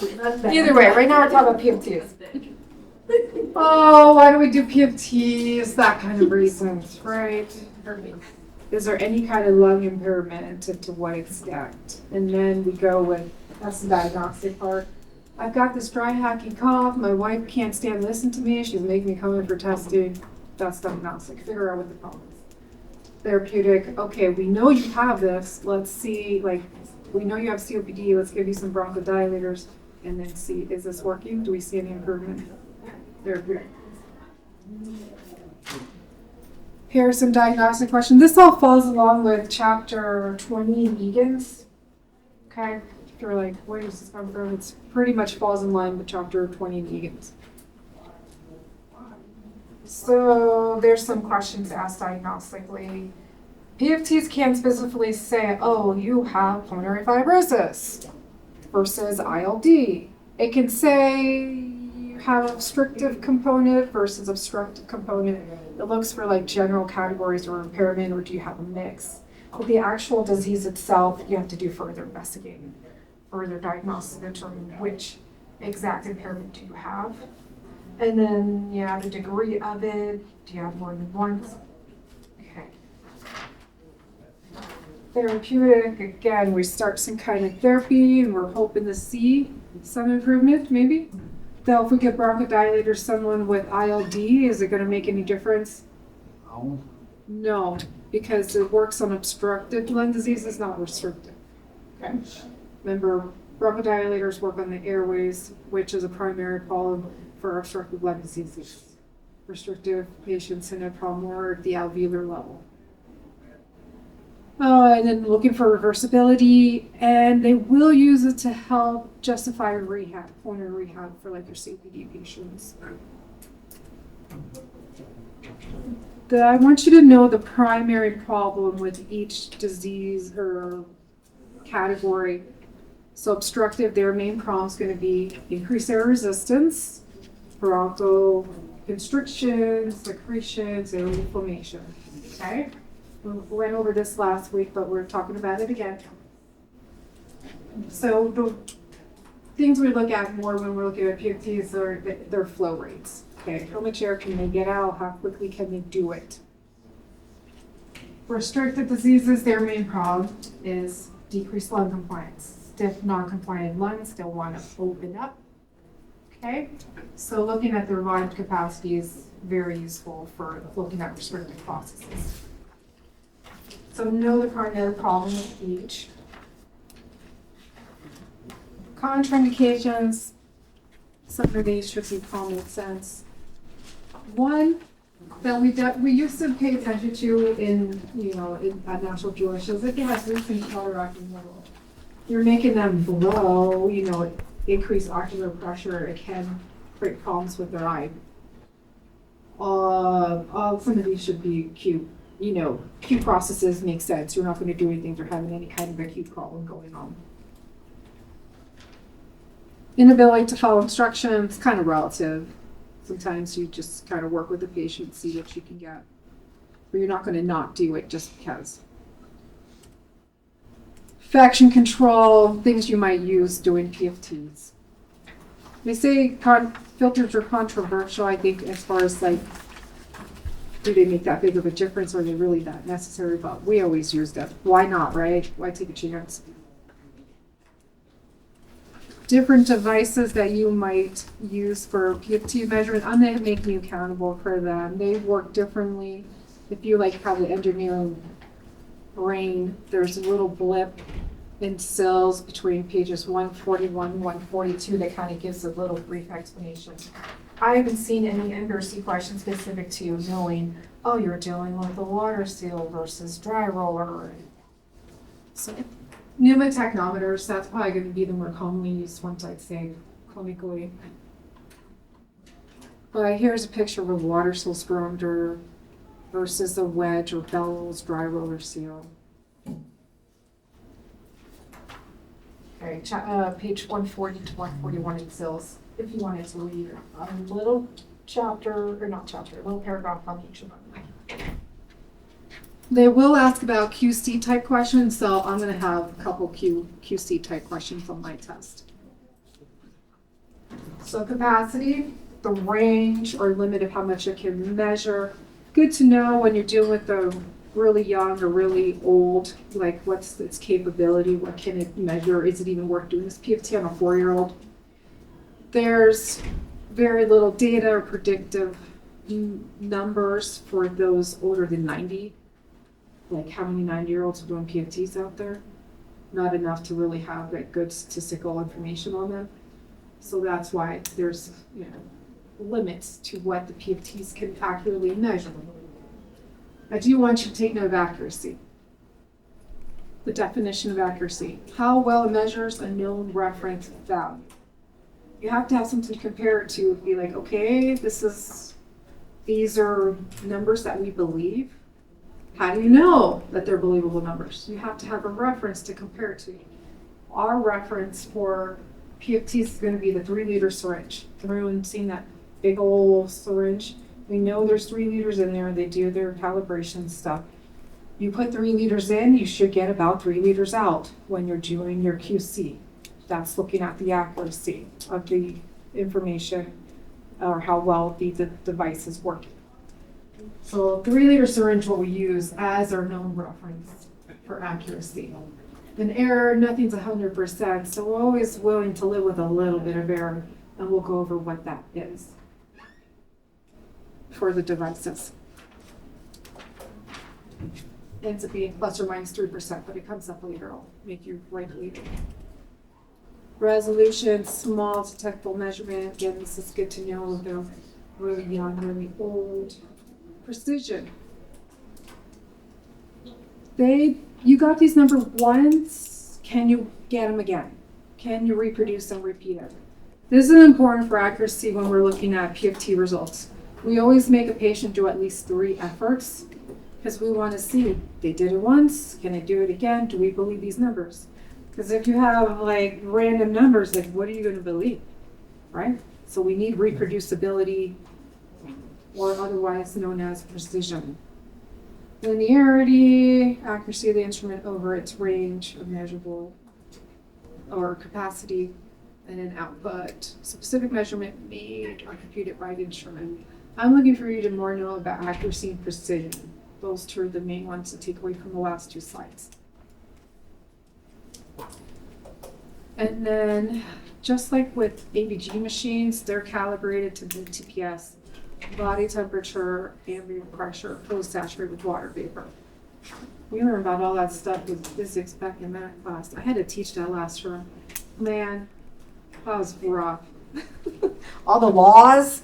Either way, right now we're talking about PFTs. Oh, why do we do PFTs? That kind of reasons, right? Is there any kind of lung impairment and to what extent? And then we go with, that's the diagnostic part. I've got this dry, hacky cough. My wife can't stand to listen to me. She's making me come in for testing. That's diagnostic. Figure out what the problem is. Therapeutic. Okay, we know you have this. Let's see, like, we know you have COPD. Let's give you some bronchodilators and then see, is this working? Do we see any improvement? Therapeutic. Here's some diagnostic questions. This all falls along with chapter 20 vegans. Okay, if you're like, where does this come from? It's pretty much falls in line with chapter 20 vegans. So there's some questions asked diagnostically. PFTs can't specifically say, oh, you have pulmonary fibrosis versus ILD. It can say have obstructive component versus obstructive component. It looks for like general categories or impairment, or do you have a mix? With the actual disease itself, you have to do further investigating, further diagnosis to determine which exact impairment do you have. And then, yeah, the degree of it, do you have more than one? Okay. Therapeutic, again, we start some kind of therapy and we're hoping to see some improvement, maybe. Though if we get bronchodilator someone with ILD, is it going to make any difference? No, because it works on obstructive lung diseases, not restrictive. Okay. Remember, bronchodilators work on the airways, which is a primary problem for obstructive lung diseases. Restrictive patients in a problem more at the alveolar level. And then looking for reversibility, and they will use it to help justify rehab, pulmonary rehab for like your COPD patients. I want you to know the primary problem with each disease or category. So obstructive, their main problem is going to be increased air resistance, bronchoconstriction, secretions, and inflammation. Okay? We went over this last week, but we're talking about it again. So the things we look at more when we're looking at PFTs are their flow rates. Okay, how much air can they get out? How quickly can they do it? For restricted diseases, their main problem is decreased lung compliance. Stiff, non-compliant lungs, they'll want to open up. Okay, so looking at their lung capacity is very useful for looking at restricted processes. So know the primary problem with each. Contraindications, some of these should be common sense. One that we used to pay attention to at National Jewish is if you have recent cataract removal, you're making them blow, increase ocular pressure, it can create problems with their eye. Some of these should be acute. Acute processes make sense. You're not going to do anything if they're having any kind of acute problem going on. Inability to follow instructions, kind of relative. Sometimes you just kind of work with the patient, see what you can get. But you're not going to not do it just because. Infection control, things you might use doing PFTs. They say filters are controversial, I think, as far as do they make that big of a difference or are they really that necessary? But we always use them. Why not, right? Why take a chance? Different devices that you might use for PFT measurement, I'm going to make you accountable for them. They work differently. If you have the engineering brain, there's a little blip in cells between pages 141 and 142 that kind of gives a little brief explanation. I haven't seen any NRC questions specific to knowing, you're dealing with a water seal versus dry roller. So pneumotechnometers, that's probably going to be the more commonly used ones, I'd say, clinically. But here's a picture of a water seal spirometer versus a wedge or bellows dry roller seal. Okay, page 140 to 141 in cells. If you wanted to read a little little paragraph on each of them. They will ask about QC type questions, so I'm going to have a couple QC type questions on my test. So capacity, the range or limit of how much it can measure. Good to know when you're dealing with the really young or really old, like what's its capability, what can it measure, is it even worth doing this PFT on a 4-year-old? There's very little data or predictive numbers for those older than 90. Like how many 90-year-olds are doing PFTs out there? Not enough to really have like good statistical information on them. So that's why there's limits to what the PFTs can accurately measure. I do want you to take note of accuracy. The definition of accuracy. How well it measures a known reference value. You have to have something to compare it to. Be like, okay, these are numbers that we believe. How do you know that they're believable numbers? You have to have a reference to compare it to. Our reference for PFTs is going to be the 3-liter syringe. Everyone's seen that big old syringe. We know there's 3 liters in there. They do their calibration stuff. You put 3 liters in, you should get about 3 liters out when you're doing your QC. That's looking at the accuracy of the information or how well the device is working. So 3-liter syringe what we use as our known reference for accuracy. An error, nothing's 100%, so we're always willing to live with a little bit of error, and we'll go over what that is for the devices. It ends up being plus or minus 3%, but it comes up later. I'll make you write it later. Resolution, small detectable measurement. Again, this is good to know if they're really young, really old. Precision. You got these numbers once. Can you get them again? Can you reproduce and repeat it? This is important for accuracy when we're looking at PFT results. We always make a patient do at least 3 efforts because we want to see they did it once. Can they do it again? Do we believe these numbers? Because if you have like random numbers, like what are you going to believe, right? So we need reproducibility, or otherwise known as precision. Linearity, accuracy of the instrument over its range of measurable or capacity, and then output. Specific measurement made or computed by the instrument. I'm looking for you to more know about accuracy and precision. Those 2 are the main ones to take away from the last 2 slides. And then, just like with ABG machines, they're calibrated to the TPS, body temperature, ambient pressure, fully saturated with water vapor. We learned about all that stuff with physics back in that class. I had to teach that last term. Man, that was rough. All the laws.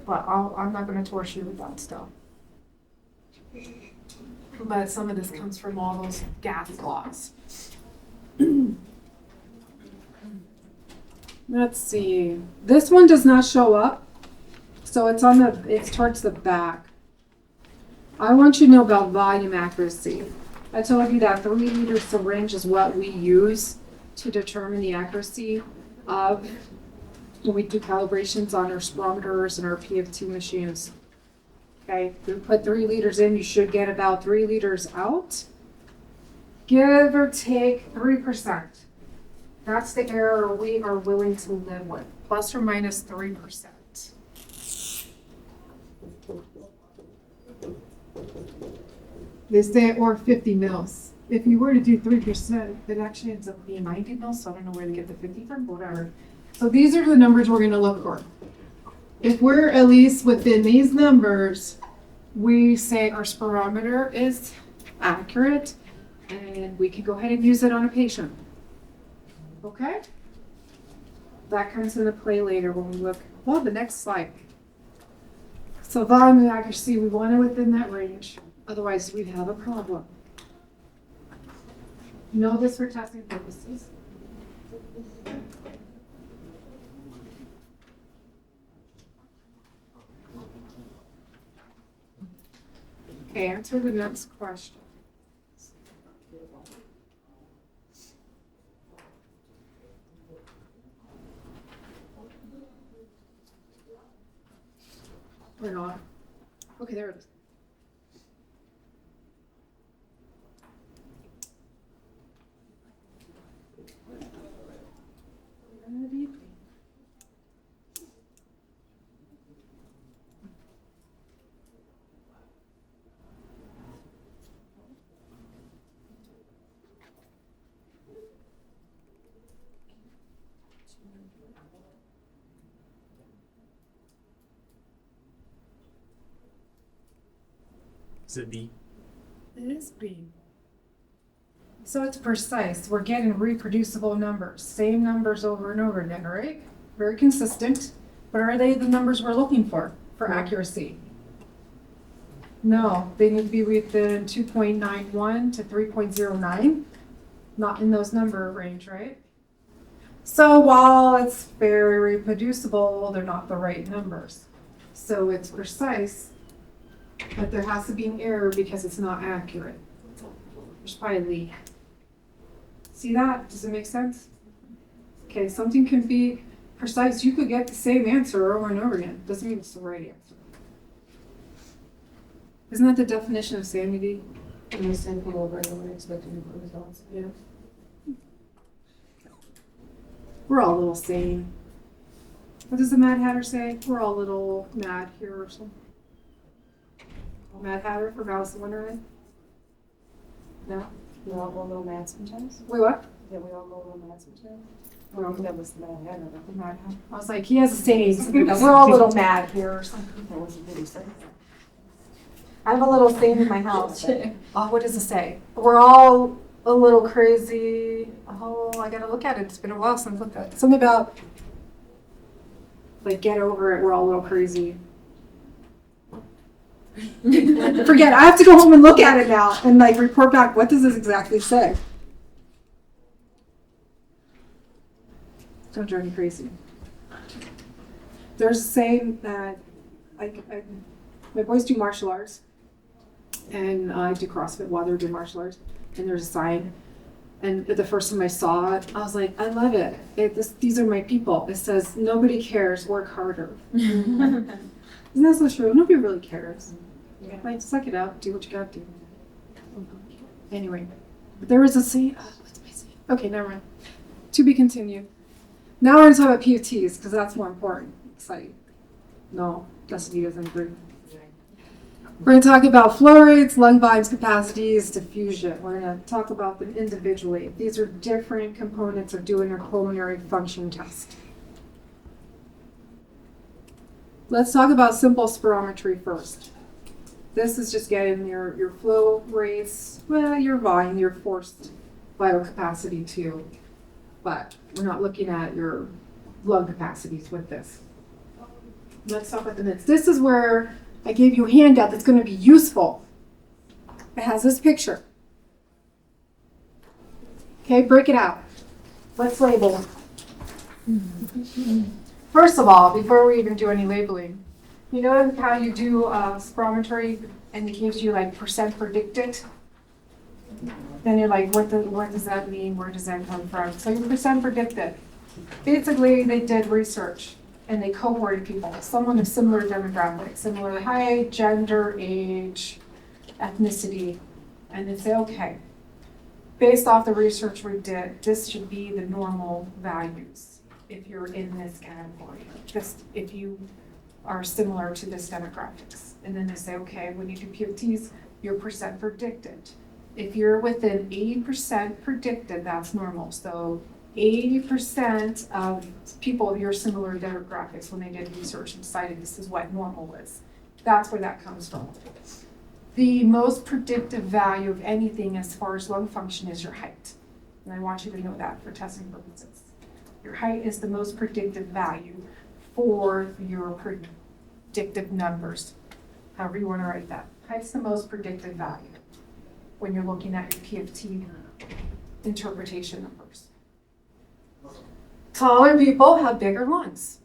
But I'm not going to torture you with that stuff. But some of this comes from all those gas laws. Let's see. This one does not show up, so it's towards the back. I want you to know about volume accuracy. I told you that 3-liter syringe is what we use to determine the accuracy of when we do calibrations on our spirometers and our PFT machines. Okay, if you put 3 liters in, you should get about 3 liters out. Give or take 3%. That's the error we are willing to live with, plus or minus 3%. They say or 50 mils. If you were to do 3%, it actually ends up being 90 mils, so I don't know where to get the 50 from, whatever. So these are the numbers we're going to look for. If we're at least within these numbers, we say our spirometer is accurate, and we can go ahead and use it on a patient. Okay? That comes into play later when we look, well, the next slide. So volume and accuracy, we want it within that range. Otherwise, we'd have a problem. Know this for testing purposes. Okay, answer the next question. Or not. Okay, there it is. Is it B? It is B. So it's precise. We're getting reproducible numbers, same numbers over and over again, right? Very consistent. But are they the numbers we're looking for accuracy? No, they need to be within 2.91 to 3.09, not in those number range, right? So while it's very reproducible, they're not the right numbers. So it's precise, but there has to be an error because it's not accurate. There's probably see that? Does it make sense? Okay, something can be precise. You could get the same answer over and over again. Doesn't mean it's the right answer. Isn't that the definition of sanity? And the same thing over and over, expecting different results. Yeah. We're all a little sane. What does the Mad Hatter say? We're all a little mad here or something. Mad Hatter for Alice in Wonderland? No? We all go a little mad sometimes. Wait, what? Yeah, we all go a little mad sometimes. Well, That was the Mad Hatter. the Mad Hatter. I was like, he has a saying. We're all a little mad here or something. That was what he said. I have a little thing in my house. Oh, what does it say? We're all a little crazy. Oh, I gotta look at it. It's been a while since I looked at it. Something about, like, get over it. We're all a little crazy. Forget it. I have to go home and look at it now and, like, report back. What does this exactly say? Don't drive me crazy. There's a saying that my boys do martial arts, and I do CrossFit while they're doing martial arts. And there's a sign, and the first time I saw it, I was like, I love it. These are my people. It says, nobody cares, work harder. Isn't that so true? Nobody really cares. Yeah. Like, suck it up, do what you gotta do. Anyway, there was a saying. What's my saying? Okay, never mind. To be continued. Now we're gonna talk about PFTs because that's more important. Exciting. No, Destiny doesn't agree. We're going to talk about flow rates, lung volumes, capacities, diffusion. We're going to talk about them individually. These are different components of doing a pulmonary function test. Let's talk about simple spirometry first. This is just getting your flow rates, well, your volume, your forced vital capacity too. But we're not looking at your lung capacities with this. Let's talk about the minutes. This is where I gave you a handout that's going to be useful. It has this picture. Okay, break it out. Let's label. First of all, before we even do any labeling, you know how you do spirometry and it gives you like percent predicted? Then you're like, what does that mean? Where does that come from? So your percent predicted. Basically, they did research. And they cohorted people, someone of similar demographics, similar height, gender, age, ethnicity. And they say, okay, based off the research we did, this should be the normal values if you're in this category, just if you are similar to this demographics. And then they say, okay, when you do PFTs, you're percent predicted. If you're within 80% predicted, that's normal. So 80% of people of your similar demographics, when they did research and decided this is what normal is. That's where that comes from. The most predictive value of anything as far as lung function is your height. And I want you to know that for testing purposes. Your height is the most predictive value for your predictive numbers, however you want to write that. Height's the most predictive value when you're looking at your PFT interpretation numbers. Taller people have bigger lungs.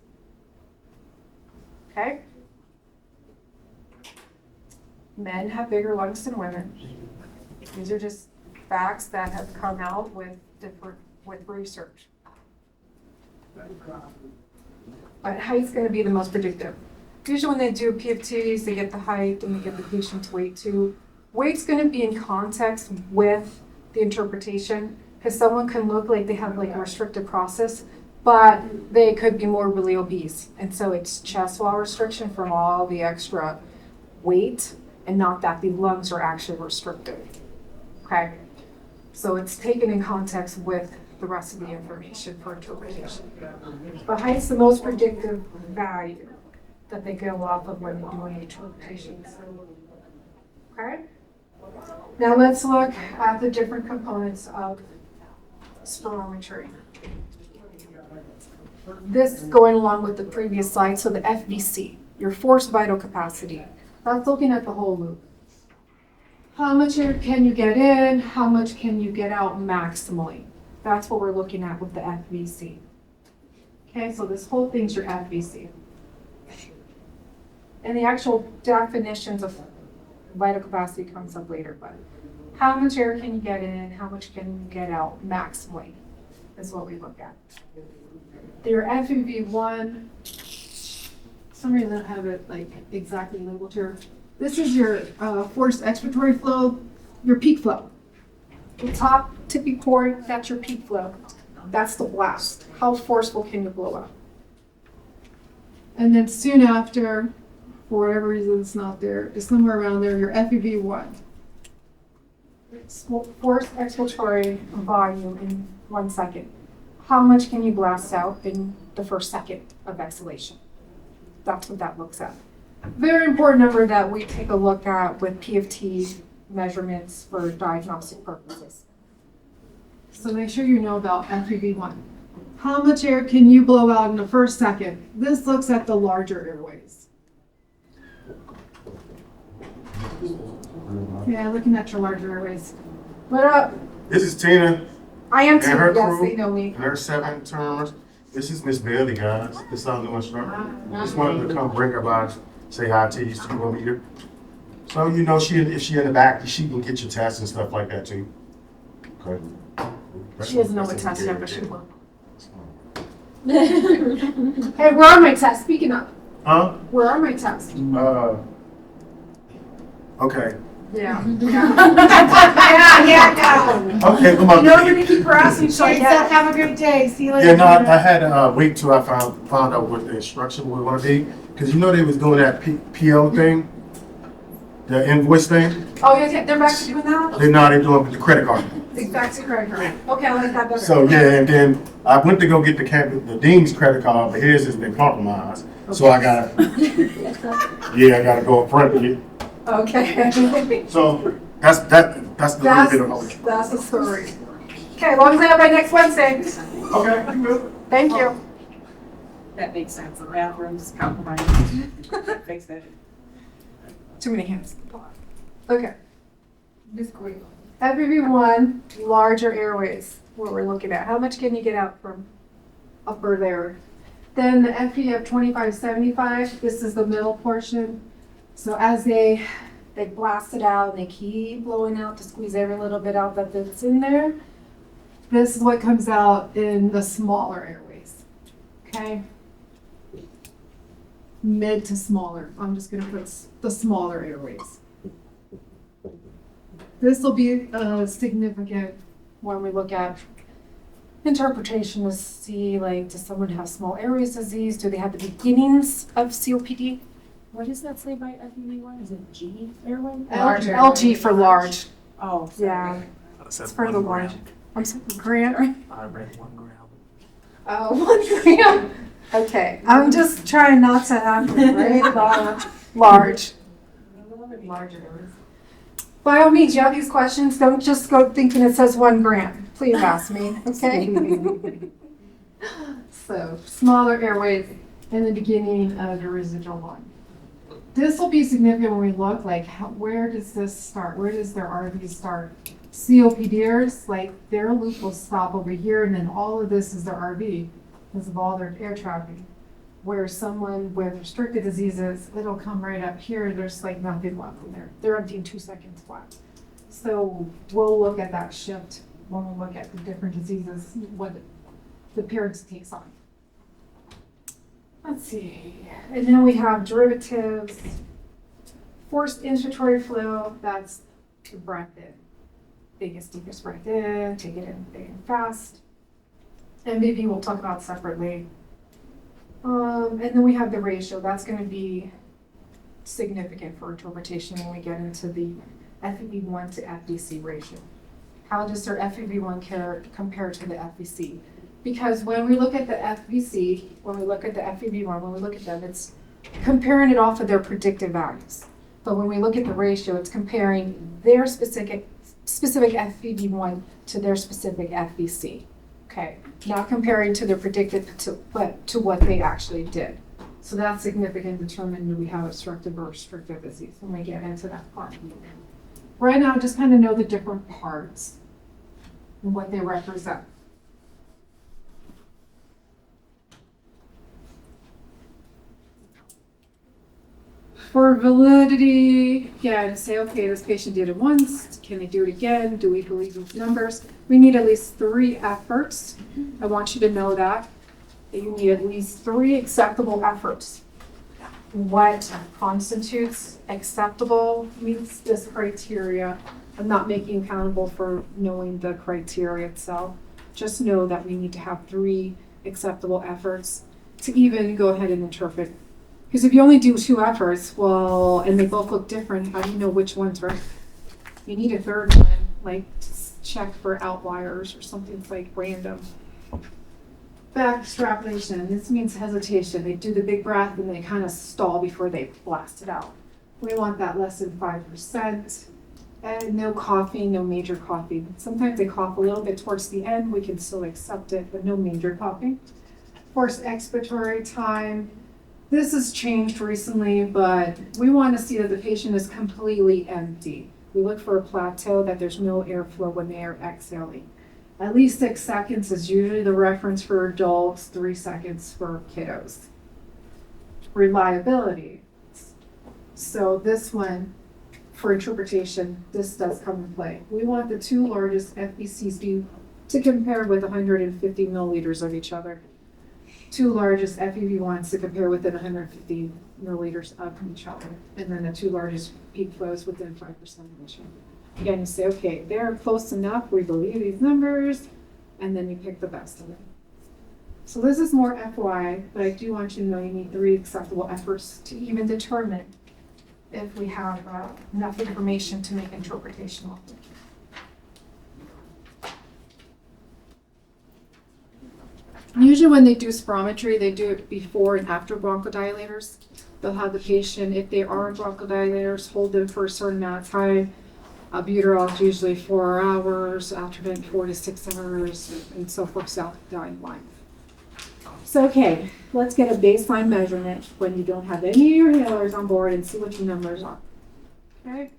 Okay? Men have bigger lungs than women. These are just facts that have come out with research. But height's going to be the most predictive. Usually when they do PFTs, they get the height and they get the patient's weight too. Weight's going to be in context with the interpretation because someone can look like they have like a restricted process, but they could be morbidly obese. And so it's chest wall restriction from all the extra weight and not that the lungs are actually restricted. Okay? So it's taken in context with the rest of the information for interpretation. But height's the most predictive value that they go off of when they're doing interpretations. Okay? Now let's look at the different components of spirometry. This going along with the previous slide, so the FVC, your forced vital capacity. That's looking at the whole loop. How much air can you get in? How much can you get out maximally? That's what we're looking at with the FVC. Okay, so this whole thing's your FVC. And the actual definitions of vital capacity comes up later, but how much air can you get in? How much can you get out maximally is what we look at. Your FEV1, for some reason I don't have it like exactly labeled here. This is your forced expiratory flow, your peak flow. The top tipping point, that's your peak flow. That's the blast. How forceful can you blow out? And then soon after, for whatever reason it's not there, it's somewhere around there, your FEV1. Forced expiratory volume in 1 second. How much can you blast out in the first second of exhalation? That's what that looks at. Very important number that we take a look at with PFT measurements for diagnostic purposes. So make sure you know about FEV1. How much air can you blow out in the first second? This looks at the larger airways. Yeah, looking at your larger airways. What up? This is Tina I am and her too. Yes, crew they know me. and her 7 termers. This is Miss Bailey, guys. This is our new instructor. Just wanted to come bring her by, say hi to you, so you want me here. So you know, if she in the back, she can get your tests and stuff like that too. Okay. She doesn't know what test yet, but she will. Hey, where are my tests? Speaking of, Huh? where are my tests? Okay. Yeah. Okay, come on. You know, I'm gonna keep harassing you, so I get it. Have a great day. See you later. Yeah, no, I had to wait till I found out what the instruction was going to be, because you know they was doing that PO thing, the invoice thing. Oh, yeah, they're back to doing that? They're doing the credit card. It's back to credit card. Okay, I like that better. So yeah, and then I went to go get the dean's credit card, but his has been compromised. So I gotta go up front and get. Okay. So that's the little bit of it. That's the story. Okay, as long as I have by next Wednesday. Okay, you good? Thank you. That makes sense. The bathrooms compromised. Fix that. Too many hands. Okay. This great. FEV1, larger airways, what we're looking at. How much can you get out from upper there? Then the FEF 2575, this is the middle portion. So as they blast it out and they keep blowing out to squeeze every little bit out that's in there, this is what comes out in the smaller airways. Okay? Mid to smaller. I'm just gonna put the smaller airways. This will be significant when we look at interpretation to see, like, does someone have small airways disease? Do they have the beginnings of COPD? What does that say by FEV1? Is it G airway? LG for large. Oh, sorry. Yeah, it's for the large. I'm sorry, gram. I read 1 gram. Oh, 1 gram. Okay, I'm just trying not to have it, right? Large. By all means, you have these questions, don't just go thinking it says 1 gram. Please ask me, okay? So, smaller airways in the beginning of your residual line. This will be significant when we look, like, where does this start? Where does their RV start? COPDers, like, their loop will stop over here, and then all of this is their RV because of all their air traffic. Where someone with restricted diseases, it'll come right up here, and there's like nothing left in there. They're emptying 2 seconds flat. So we'll look at that shift when we look at the different diseases, what the appearance takes on. Let's see. And then we have derivatives. Forced inspiratory flow, that's the breath in. Biggest, deepest breath in, take it in big and fast. MVP we'll talk about separately. And then we have the ratio. That's going to be significant for interpretation when we get into the FEV1 to FVC ratio. How does their FEV1 compare to the FVC? Because when we look at the FVC, when we look at the FEV1, when we look at them, it's comparing it off of their predicted values. But when we look at the ratio, it's comparing their specific FEV1 to their specific FVC. Okay, not comparing to the predicted, but to what they actually did. So that's significant to determine do we have obstructive or restrictive disease when we get into that part. Right now, just kind of know the different parts and what they represent. For validity, yeah, to say, okay, this patient did it once, can they do it again? Do we believe these numbers? We need at least 3 efforts. I want you to know that you need at least 3 acceptable efforts. What constitutes acceptable meets this criteria. I'm not making accountable for knowing the criteria itself. Just know that we need to have 3 acceptable efforts to even go ahead and interpret. Because if you only do 2 efforts, well, and they both look different, how do you know which one's right? You need a third one, like to check for outliers or something like random. Back extrapolation, this means hesitation. They do the big breath and they kind of stall before they blast it out. We want that less than 5%. And no coughing, no major coughing. Sometimes they cough a little bit towards the end, we can still accept it, but no major coughing. Forced expiratory time. This has changed recently, but we want to see that the patient is completely empty. We look for a plateau, that there's no airflow when they are exhaling. At least 6 seconds is usually the reference for adults, 3 seconds for kiddos. Reliability. So this one, for interpretation, this does come in play. We want the 2 largest FVCs to compare with 150 milliliters of each other. 2 largest FEV1s to compare within 150 milliliters of each other. And then the 2 largest peak flows within 5% of each other. Again, you say, okay, they're close enough, we believe these numbers, and then you pick the best of them. So this is more FY, but I do want you to know you need 3 acceptable efforts to even determine if we have enough information to make interpretation of it. Usually when they do spirometry, they do it before and after bronchodilators. They'll have the patient, if they are on bronchodilators, hold them for a certain amount of time. Albuterol is usually 4 hours, Atrovent 4 to 6 hours, and so forth down the line. So, okay, let's get a baseline measurement when you don't have any of your inhalers on board and see what your numbers are. Okay.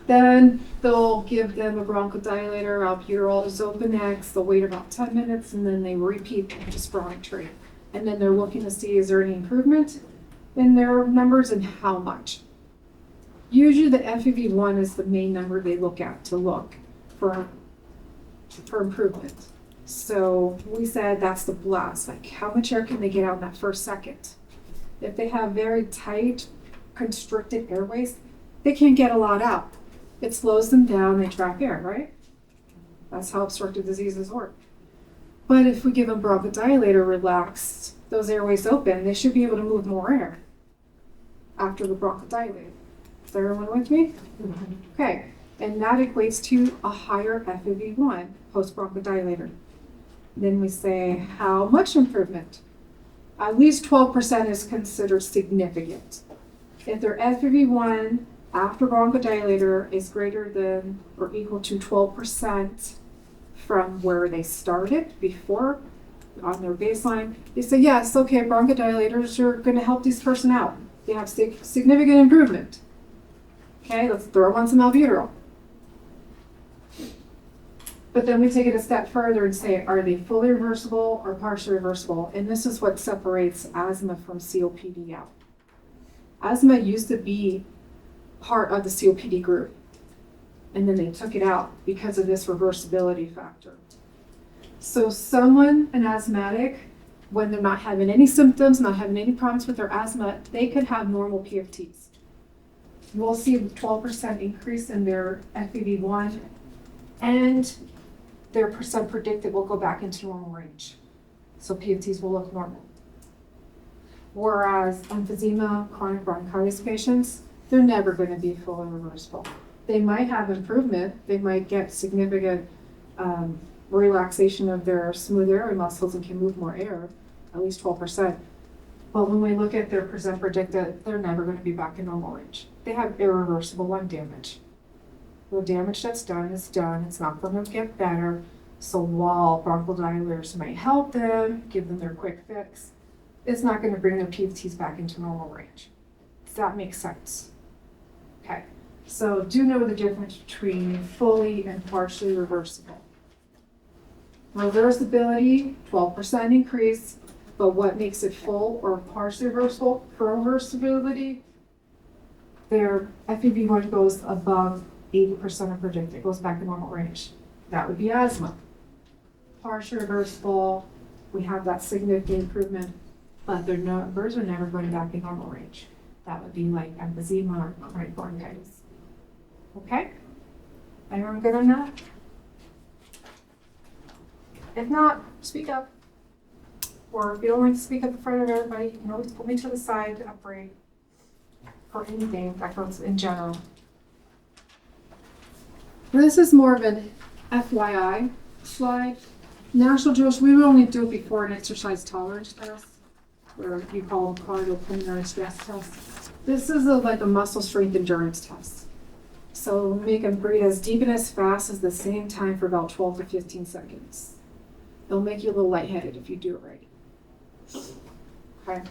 Then they'll give them a bronchodilator, albuterol is Xopenex, they'll wait about 10 minutes and then they repeat the spirometry. And then they're looking to see is there any improvement in their numbers and how much. Usually the FEV1 is the main number they look at to look for improvement. So we said that's the blast, like how much air can they get out in that first second? If they have very tight, constricted airways, they can't get a lot out. It slows them down, they trap air, right? That's how obstructive diseases work. But if we give them bronchodilator relaxed, those airways open, they should be able to move more air after the bronchodilator. Is everyone with me? Mm-hmm. Okay, and that equates to a higher FEV1 post-bronchodilator. Then we say, how much improvement? At least 12% is considered significant. If their FEV1 after bronchodilator is greater than or equal to 12% from where they started before on their baseline, they say, yes, okay, bronchodilators are going to help this person out. They have significant improvement. Okay, let's throw on some albuterol. But then we take it a step further and say, are they fully reversible or partially reversible? And this is what separates asthma from COPD out. Asthma used to be part of the COPD group, and then they took it out because of this reversibility factor. So someone, an asthmatic, when they're not having any symptoms, not having any problems with their asthma, they could have normal PFTs. We'll see a 12% increase in their FEV1, and their percent predicted will go back into normal range. So PFTs will look normal. Whereas emphysema, chronic bronchitis patients, they're never going to be fully reversible. They might have improvement. They might get significant relaxation of their smooth airway muscles and can move more air, at least 12%. But when we look at their percent predicted, they're never going to be back in normal range. they have irreversible lung damage. The damage that's done is done. It's not going to get better. So while bronchodilators might help them, give them their quick fix, it's not going to bring their PFTs back into normal range. Does that make sense? Okay. So do know the difference between fully and partially reversible. Reversibility, 12% increase, but what makes it full or partially reversible? For reversibility, their FEV1 goes above 80% of predicted, goes back to normal range. That would be asthma. Partially reversible, we have that significant improvement, but their numbers are never going back in normal range. That would be like emphysema or chronic bronchitis. Okay? Anyone good on that? If not, speak up. Or if you don't like to speak up in front of everybody, you can always pull me to the side, upgrade for anything that goes in general. This is more of an FYI slide. National Jewish, we would only do it before an exercise tolerance test, or you call them cardiopulmonary stress test. This is like a muscle strength endurance test. So make them breathe as deep and as fast as the same time for about 12 to 15 seconds. It'll make you a little lightheaded if you do it right. Okay.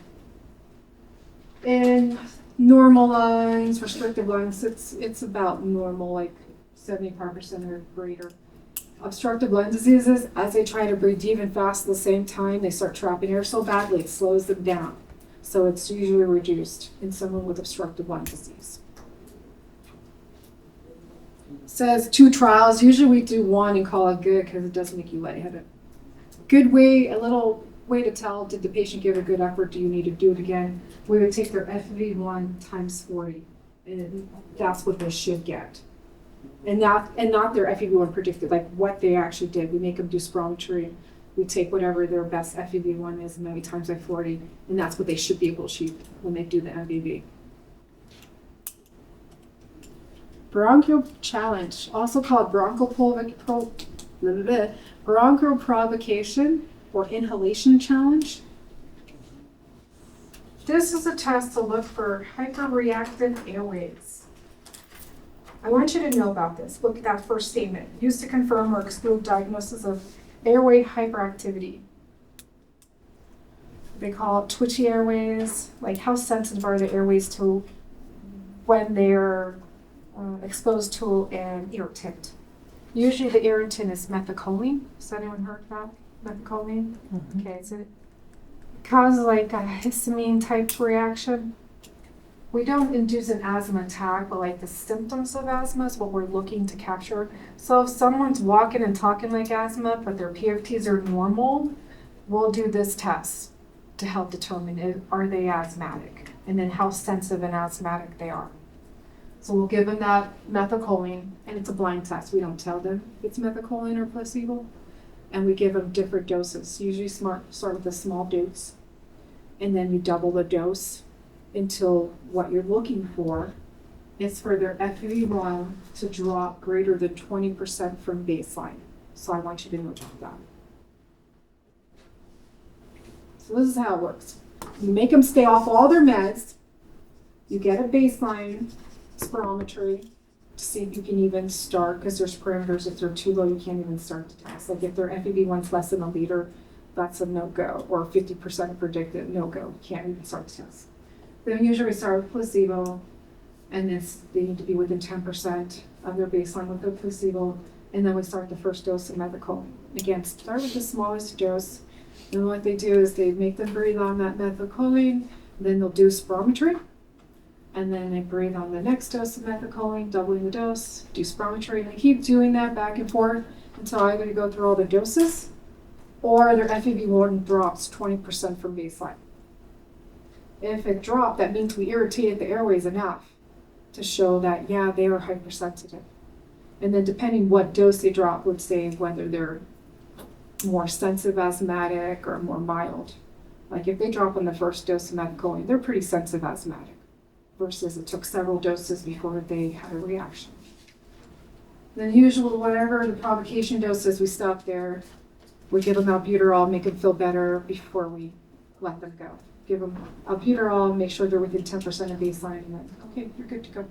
In normal lungs, restrictive lungs, it's about normal, like 75% or greater. Obstructive lung diseases, as they try to breathe deep and fast at the same time, they start trapping air so badly it slows them down. So it's usually reduced in someone with obstructive lung disease. Says 2 trials. Usually we do 1 and call it good because it does make you lightheaded. Good way, a little way to tell, did the patient give a good effort? Do you need to do it again? We would take their FEV1 times 40, and that's what they should get. And not their FEV1 predicted, like what they actually did. We make them do spirometry. We take whatever their best FEV1 is and then we times by 40, and that's what they should be able to achieve when they do the MVV. Bronchial challenge, also called bronchoprovocation or inhalation challenge. This is a test to look for hyperreactive airways. I want you to know about this. Look at that first statement. Used to confirm or exclude diagnosis of airway hyperactivity. They call it twitchy airways. Like how sensitive are the airways to when they're exposed to an irritant? Usually the irritant is methacholine. Has anyone heard about methacholine? Mm-hmm. Okay, so it causes like a histamine type reaction. We don't induce an asthma attack, but like the symptoms of asthma is what we're looking to capture. So if someone's walking and talking like asthma, but their PFTs are normal, we'll do this test to help determine are they asthmatic, and then how sensitive and asthmatic they are. So we'll give them that methacholine, and it's a blind test. We don't tell them if it's methacholine or placebo, and we give them different doses. Usually start with a small dose, and then you double the dose until what you're looking for is for their FEV1 to drop greater than 20% from baseline. So I want you to know about that. So this is how it works. You make them stay off all their meds. You get a baseline spirometry to see if you can even start, because there's parameters. If they're too low, you can't even start the test. Like if their FEV1's less than a liter, that's a no-go, or 50% predicted, no-go. You can't even start the test. Then usually we start with placebo, and they need to be within 10% of their baseline with the placebo, and then we start the first dose of methacholine. Again, start with the smallest dose, and what they do is they make them breathe on that methacholine, then they'll do spirometry, and then they breathe on the next dose of methacholine, doubling the dose, do spirometry, and they keep doing that back and forth until either they go through all the doses, or their FEV1 drops 20% from baseline. If it dropped, that means we irritated the airways enough to show that, yeah, they are hypersensitive. And then depending what dose they drop would say whether they're more sensitive asthmatic or more mild. Like if they drop on the first dose of methacholine, they're pretty sensitive asthmatic, versus it took several doses before they had a reaction. Then usually whatever the provocation dose is, we stop there. We give them albuterol, make them feel better before we let them go. give them albuterol, make sure they're within 10% of baseline, and then, okay, you're good to go.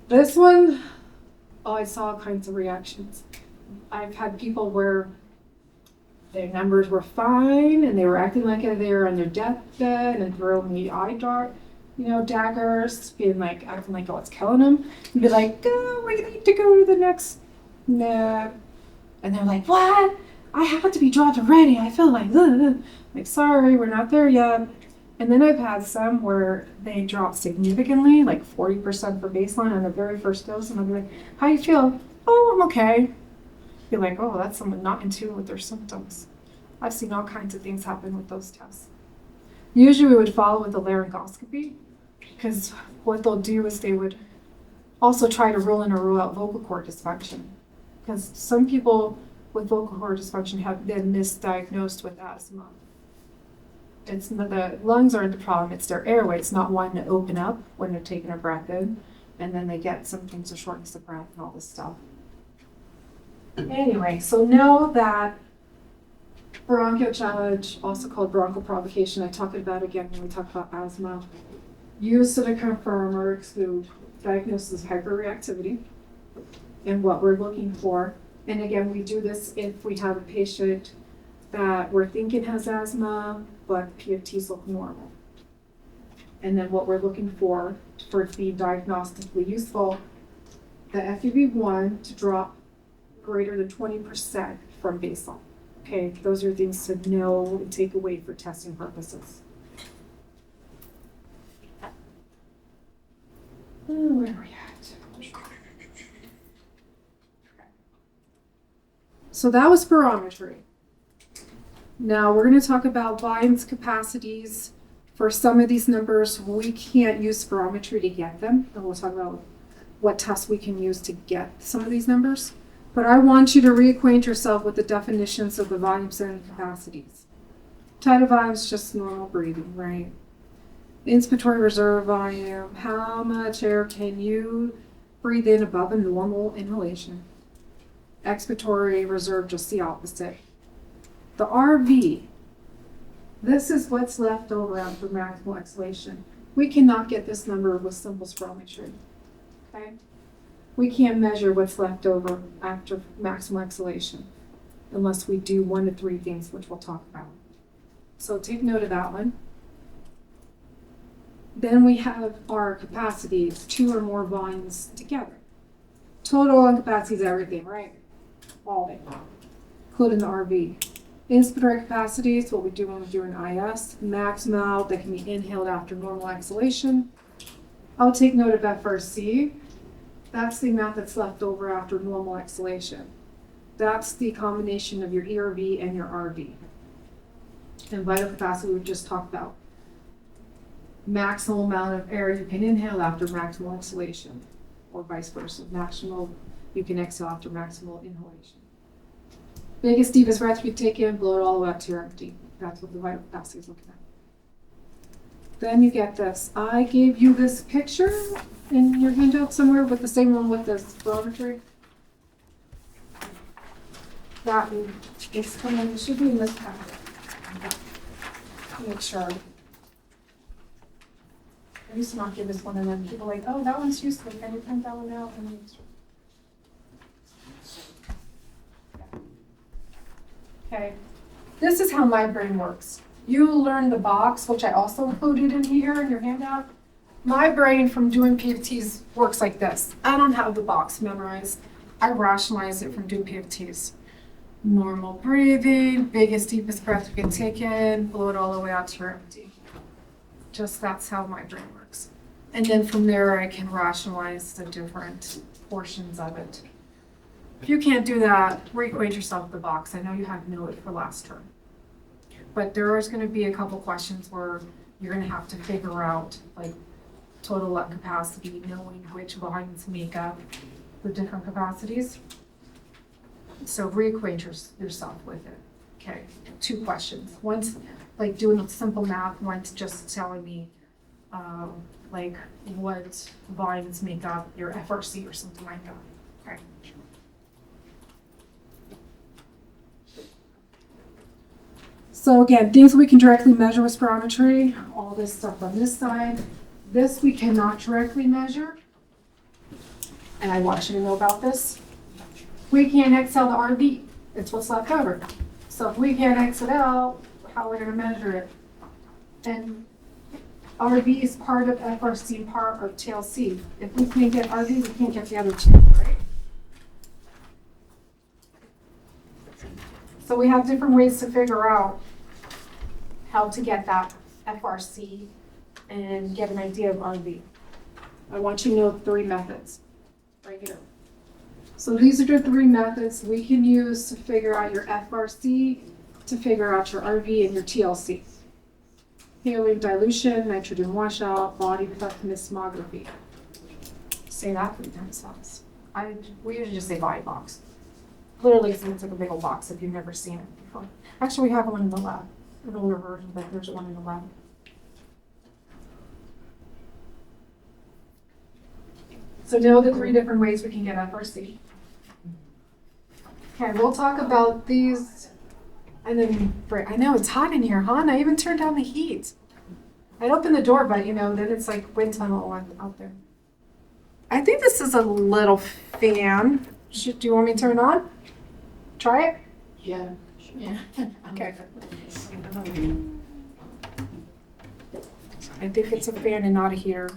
This one, oh, I saw all kinds of reactions. I've had people where their numbers were fine and they were acting like they were on their deathbed and throwing me daggers, being like, acting like, oh, it's killing them. And be like, oh, we need to go to the next nap. And they're like, what? I have to be dropped already. I feel like, ugh. Like, sorry, we're not there yet. And then I've had some where they drop significantly, like 40% for baseline on the very first dose. And I'll be like, how you feel? Oh, I'm okay. Be like, oh, that's someone not in tune with their symptoms. I've seen all kinds of things happen with those tests. Usually we would follow with a laryngoscopy, because what they'll do is they would also try to rule in or rule out vocal cord dysfunction. Because some people with vocal cord dysfunction have been misdiagnosed with asthma. It's not, the lungs aren't the problem, it's their airway. It's not wanting to open up when they're taking a breath in, and then they get symptoms of shortness of breath and all this stuff. Anyway, so know that bronchial challenge, also called bronchoprovocation, I talked about again when we talk about asthma, used to confirm or exclude diagnosis of hyperreactivity and what we're looking for. And again, we do this if we have a patient that we're thinking has asthma, but PFTs look normal. And then what we're looking for it to be diagnostically useful, the FEV1 to drop greater than 20% from baseline. Okay, those are things to know and take away for testing purposes. Where are we at? So that was spirometry. Now we're going to talk about volumes, capacities. For some of these numbers, we can't use spirometry to get them, and we'll talk about what tests we can use to get some of these numbers. But I want you to reacquaint yourself with the definitions of the volumes and capacities. Tidal volume is just normal breathing, right? Inspiratory reserve volume, how much air can you breathe in above a normal inhalation? Expiratory reserve, just the opposite. The RV, this is what's left over after maximal exhalation. We cannot get this number with simple spirometry, okay? We can't measure what's left over after maximal exhalation unless we do one of three things, which we'll talk about. So take note of that one. Then we have our capacities, 2 or more volumes together. Total and capacity is everything, right? All of it, including the RV. Inspiratory capacity is what we do when we do an IS. Max amount that can be inhaled after normal exhalation. I'll take note of FRC. That's the amount that's left over after normal exhalation. That's the combination of your ERV and your RV. And vital capacity we just talked about. Maximal amount of air you can inhale after maximal exhalation, or vice versa. Maximal you can exhale after maximal inhalation. Biggest, deepest breath you take in, blow it all the way out to your empty. That's what the vital capacity is looking at. Then you get this. I gave you this picture in your handout somewhere with the same one with the spirometry. That is coming, it should be in this packet. Make sure. I used to not give this one, and then people are like, oh, that one's useful. Can you print that one out? Okay, this is how my brain works. You learn the box, which I also included in here in your handout. My brain from doing PFTs works like this. I don't have the box memorized. I rationalize it from doing PFTs. Normal breathing, biggest, deepest breath you can take in, blow it all the way out to your empty. Just that's how my brain works. And then from there, I can rationalize the different portions of it. If you can't do that, reacquaint yourself with the box. I know you had to know it for last term. But there is going to be a couple questions where you're going to have to figure out, like, total lung capacity, knowing which volumes make up the different capacities. So reacquaint yourself with it. Okay, 2 questions. One's like doing a simple math, one's just telling me like what volumes make up your FRC or something like that. Okay. So So again, things we can directly measure with spirometry, all this stuff on this side. This we cannot directly measure. And I want you to know about this. We can't excel the RV. It's what's left over. So if we can't X it out, how are we gonna measure it? And RV is part of FRC, part of TLC. If we can't get RV, we can't get the other two, right? So we have different ways to figure out how to get that FRC and get an idea of RV. I want you to know 3 methods right here. So these are the 3 methods we can use to figure out your FRC, to figure out your RV and your TLC. Helium dilution, nitrogen washout, body effectiveness tomography. Say that 3 times fast. We usually just say body box. Literally, it's like a big old box if you've never seen it before. Actually, we have one in the lab. An older version, but there's one in the lab. So know the 3 different ways we can get FRC. Okay, we'll talk about these, and then, I know it's hot in here, huh? And I even turned down the heat. I'd open the door, but then it's like wind tunnel out there. I think this is a little fan. Do you want me to turn it on? Try it? Yeah. Yeah. Okay. I think it's a fan and not a heater.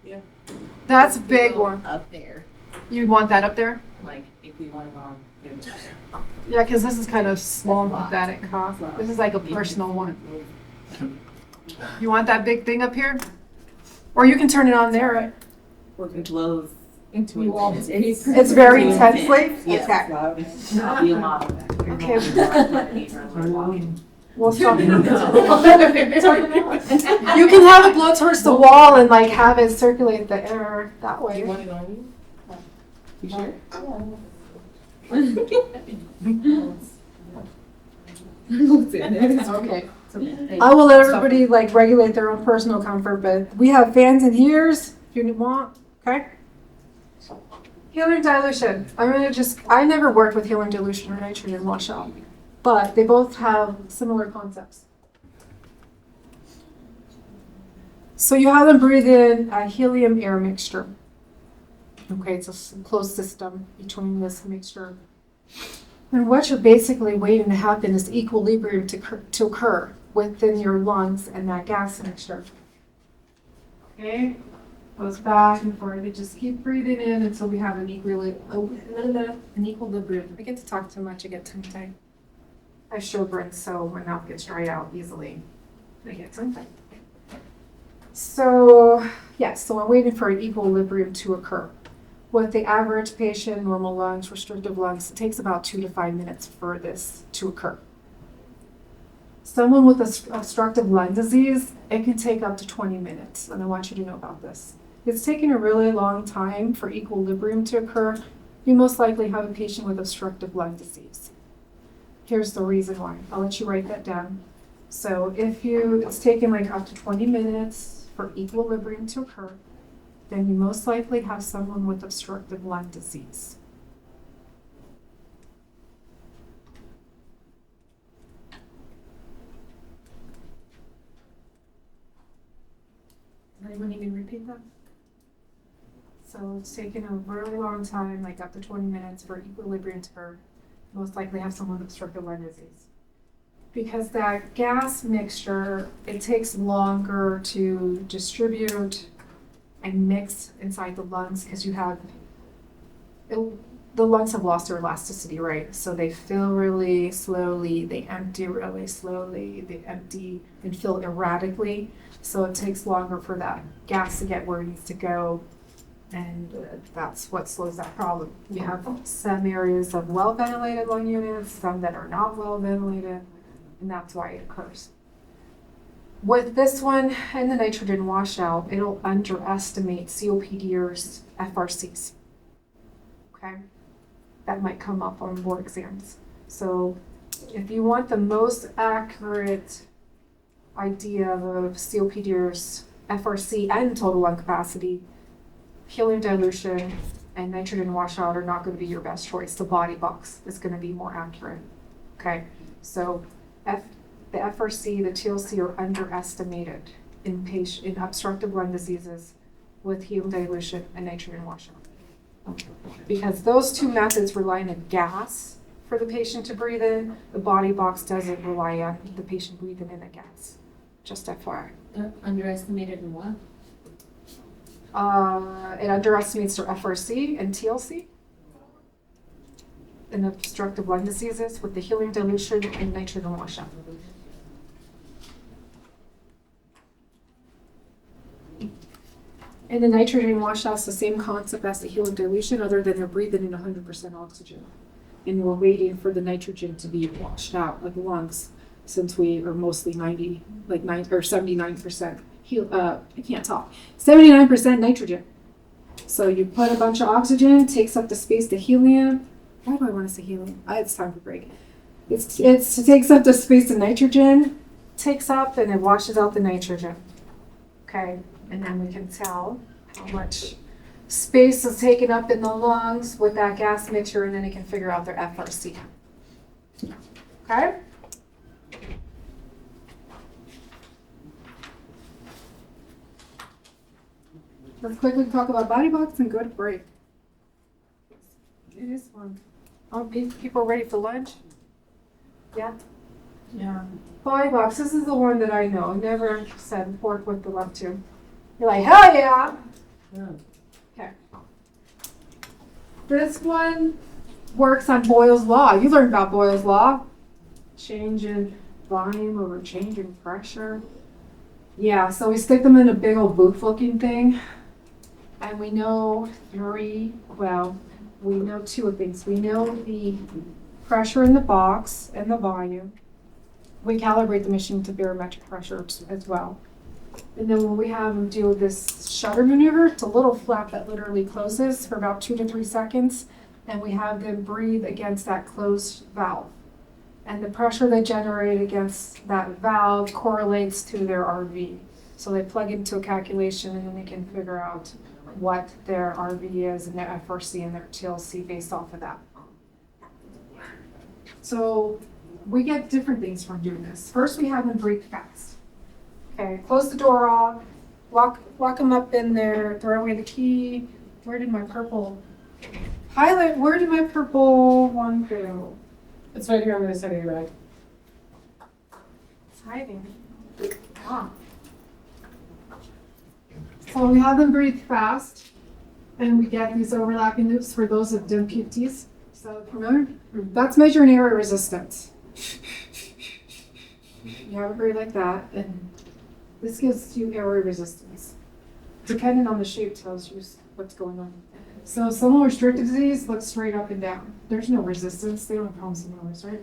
Yeah. That's a big one. Up there, You'd want that up there? like if we want to Yeah, because this is kind of small pathetic, huh? This is like a personal one. You want that big thing up here? Or you can turn it on there. We're going to blow into it. It's very intensely? Yes. Okay. I'll be a model. Okay. Okay. We'll stop. You can have it blow towards the wall and like have it circulate the air that way. You want it on you? You sure? Okay. I will let everybody like regulate their own personal comfort, but we have fans and heaters if you want, okay? Helium dilution. I never worked with helium dilution or nitrogen washout, but they both have similar concepts. So you have them breathe in a helium air mixture. Okay, it's a closed system between this mixture. And what you're basically waiting to happen is equilibrium to occur within your lungs and that gas mixture. Okay, goes back and forth. They just keep breathing in until we have an equilibrium. I get to talk too much, I get tongue-tied. I have Sjogren's, so my mouth gets dried out easily. I get tongue-tied. So, yes, so I'm waiting for an equilibrium to occur. With the average patient, normal lungs, restrictive lungs, it takes about 2 to 5 minutes for this to occur. Someone with obstructive lung disease, it can take up to 20 minutes, and I want you to know about this. If it's taking a really long time for equilibrium to occur, you most likely have a patient with obstructive lung disease. Here's the reason why. I'll let you write that down. So if it's taking like up to 20 minutes for equilibrium to occur, then you most likely have someone with obstructive lung disease. Anyone need me to repeat that? So it's taking a really long time, like up to 20 minutes for equilibrium to occur. Most likely have someone with obstructive lung disease. Because that gas mixture, it takes longer to distribute and mix inside the lungs because the lungs have lost their elasticity, right? So they fill really slowly, they empty really slowly, they empty and fill erratically. So it takes longer for that gas to get where it needs to go. And that's what slows that problem. You have some areas of well-ventilated lung units, some that are not well-ventilated, and that's why it occurs. With this one and the nitrogen washout, it'll underestimate COPDers' FRCs. Okay? That might come up on board exams. So if you want the most accurate idea of COPDers, FRC, and total lung capacity, helium dilution and nitrogen washout are not going to be your best choice. The body box is going to be more accurate. Okay, so the FRC, the TLC are underestimated in obstructive lung diseases with helium dilution and nitrogen washout. Because those two methods rely on a gas for the patient to breathe in, the body box doesn't rely on the patient breathing in a gas. Just FYI. Underestimated in what? It underestimates their FRC and TLC in obstructive lung diseases with the helium dilution and nitrogen washout. And the nitrogen washout's the same concept as the helium dilution, other than they're breathing in 100% oxygen. And we're waiting for the nitrogen to be washed out, like the lungs, since we are mostly 79%. I can't talk. 79% nitrogen. So you put a bunch of oxygen, takes up the space, the helium. Why do I want to say helium? It's time for break. It takes up the space the nitrogen, takes up, and it washes out the nitrogen. Okay, and then we can tell how much space is taken up in the lungs with that gas mixture, and then you can figure out their FRC. Okay? Let's quickly talk about body box and go to break. It is fun. Oh, people ready for lunch? Yeah? Yeah. Body box, this is the one that I know. Never said pork with the left two. You're like, hell yeah! Okay. This one works on Boyle's Law. You learned about Boyle's Law. Change in volume over change in pressure. Yeah, so we stick them in a big old booth-looking thing. And we know we know two things. We know the pressure in the box and the volume. We calibrate the machine to barometric pressure as well. And then when we have them do this shutter maneuver, it's a little flap that literally closes for about 2 to 3 seconds. And we have them breathe against that closed valve. And the pressure they generate against that valve correlates to their RV. So they plug into a calculation and then they can figure out what their RV is and their FRC and their TLC based off of that. So we get different things from doing this. First, we have them breathe fast. Okay, close the door off, lock them up in there, throw away the key. Where did my purple highlight? Where did my purple one go? It's right here on the side of your bag. It's hiding. Ah. So we have them breathe fast, and we get these overlapping loops for those of done PFTs. So familiar? That's measuring air resistance. You have it breathe like that, and this gives you air resistance. Depending on the shape, tells you what's going on. So someone with restricted disease looks straight up and down. There's no resistance. They don't have problems with noise, right?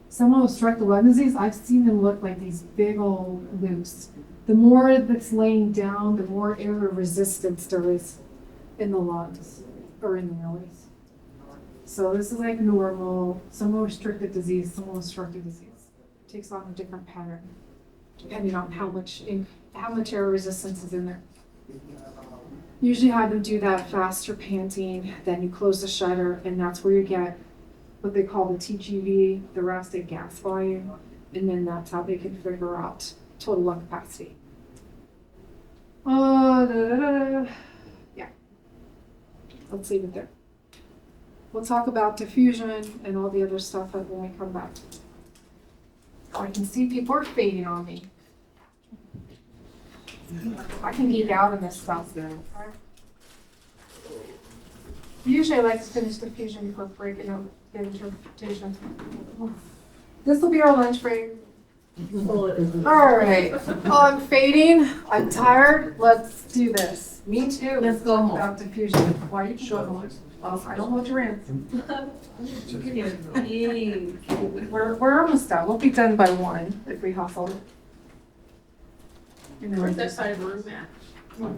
Someone with obstructive lung disease, I've seen them look like these big old loops. The more that's laying down, the more air resistance there is in the lungs or in the airways. So this is like normal. Someone with restricted disease, someone with obstructive disease takes on a different pattern depending on how much air resistance is in there. Usually have them do that faster panting, then you close the shutter, and that's where you get what they call the TGV, the resting gas volume, and then that's how they can figure out total lung capacity. Yeah. Let's leave it there. We'll talk about diffusion and all the other stuff when we come back. I can see people are fading on me. I can geek out on this stuff. Usually I like to finish the fusion before breaking up the interpretation. This will be our lunch break. All right. Oh, I'm fading. I'm tired. Let's do this. Me too. Let's go home. About diffusion. Why are you showing? I don't want your answer. We're almost done. We'll be done by 1 if we hustle. Where's that side of the room at?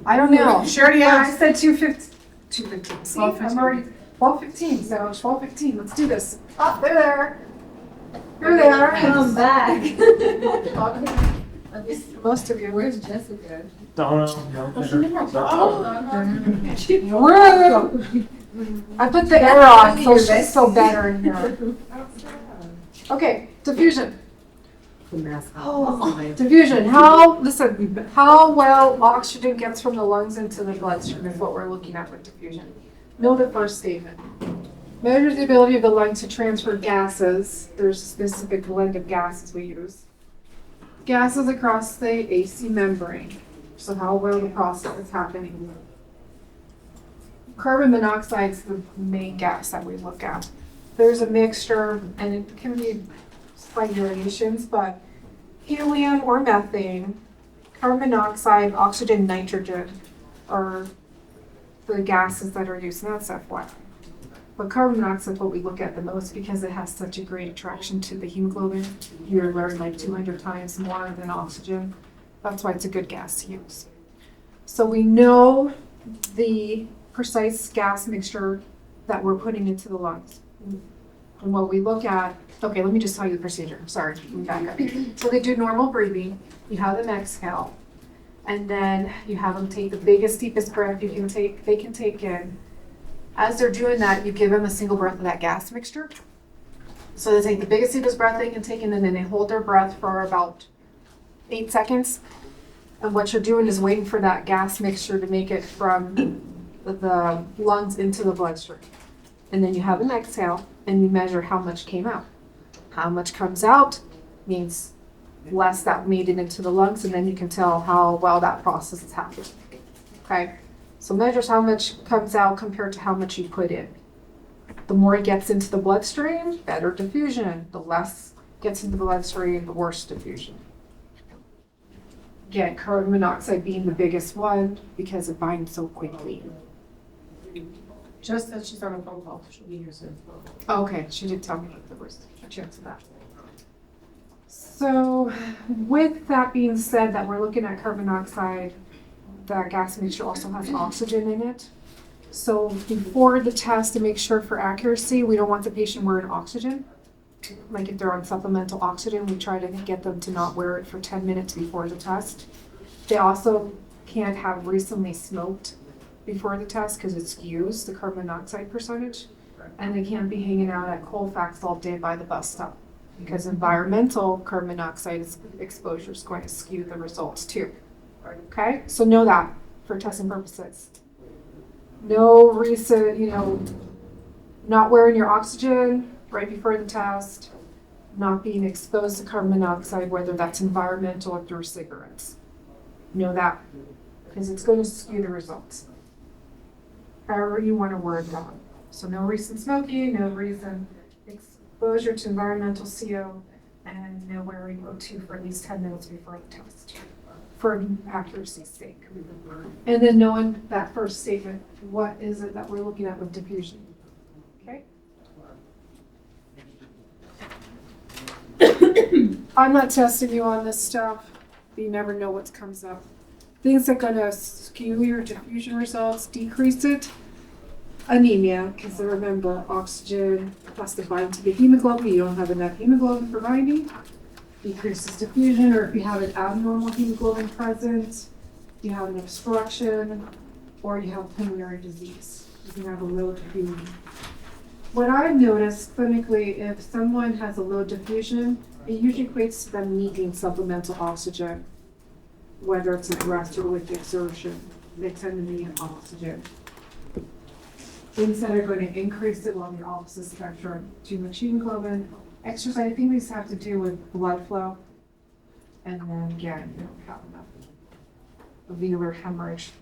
I don't know. She already I asked. said 2:15. See, I'm already 12:15. So 12:15. Let's do this. Oh, they're there. You're there. Come back. Most of you. Where's Jessica? Don't Rude. I put the air on, so she's so better in here. Okay, diffusion. Diffusion, how well oxygen gets from the lungs into the bloodstream is what we're looking at with diffusion. Know the first statement. Measures the ability of the lung to transfer gases. There's a specific blend of gases we use. Gases across the AC membrane. So how well the process is happening. Carbon monoxide is the main gas that we look at. There's a mixture, and it can be slight variations, but helium or methane, carbon monoxide, oxygen, nitrogen are the gases that are used, and that's FYI. But carbon monoxide is what we look at the most because it has such a great attraction to the hemoglobin. You're learning like 200 times more than oxygen. That's why it's a good gas to use. So we know the precise gas mixture that we're putting into the lungs. And what we look at, okay, let me just tell you the procedure. Sorry, let me back up. So they do normal breathing. You have them exhale. And then you have them take the biggest, deepest breath they can take in. As they're doing that, you give them a single breath of that gas mixture. So they take the biggest, deepest breath they can take in, and then they hold their breath for about 8 seconds. And what you're doing is waiting for that gas mixture to make it from the lungs into the bloodstream. And then you have an exhale, and you measure how much came out. How much comes out means less that made it into the lungs, and then you can tell how well that process is happening. Okay? So measures how much comes out compared to how much you put in. The more it gets into the bloodstream, better diffusion. The less gets into the bloodstream, the worse diffusion. Again, carbon monoxide being the biggest one because it binds so quickly. Just that she's on a phone call, she'll be here soon. Okay, she did tell me that there was a chance of that. So with that being said, that we're looking at carbon monoxide, that gas mixture also has oxygen in it. So before the test, to make sure for accuracy, we don't want the patient wearing oxygen. Like if they're on supplemental oxygen, we try to get them to not wear it for 10 minutes before the test. They also can't have recently smoked before the test because it skews the carbon monoxide percentage. And they can't be hanging out at Colfax all day by the bus stop because environmental carbon monoxide exposure is going to skew the results too. Okay, so know that for testing purposes. No reason, not wearing your oxygen right before the test, not being exposed to carbon monoxide, whether that's environmental or through cigarettes. Know that, because it's going to skew the results. However you want to word that. So no recent smoking, no recent exposure to environmental CO, and no wearing O2 for at least 10 minutes before the test, for accuracy's sake. And then knowing that first statement, what is it that we're looking at with diffusion? Okay? I'm not testing you on this stuff. You never know what comes up. Things that are going to skew your diffusion results, decrease it. Anemia, because remember, oxygen has to bind to the hemoglobin. You don't have enough hemoglobin for binding. Decreases diffusion, or if you have an abnormal hemoglobin present, you have an obstruction, or you have pulmonary disease. You can have a low diffusion. What I've noticed clinically, if someone has a low diffusion, it usually equates to them needing supplemental oxygen, whether it's at rest or with exertion. They tend to need oxygen. Things that are going to increase it along the opposite spectrum, too much hemoglobin, exercise. I think these have to do with blood flow. And then again, you don't have enough velar hemorrhage.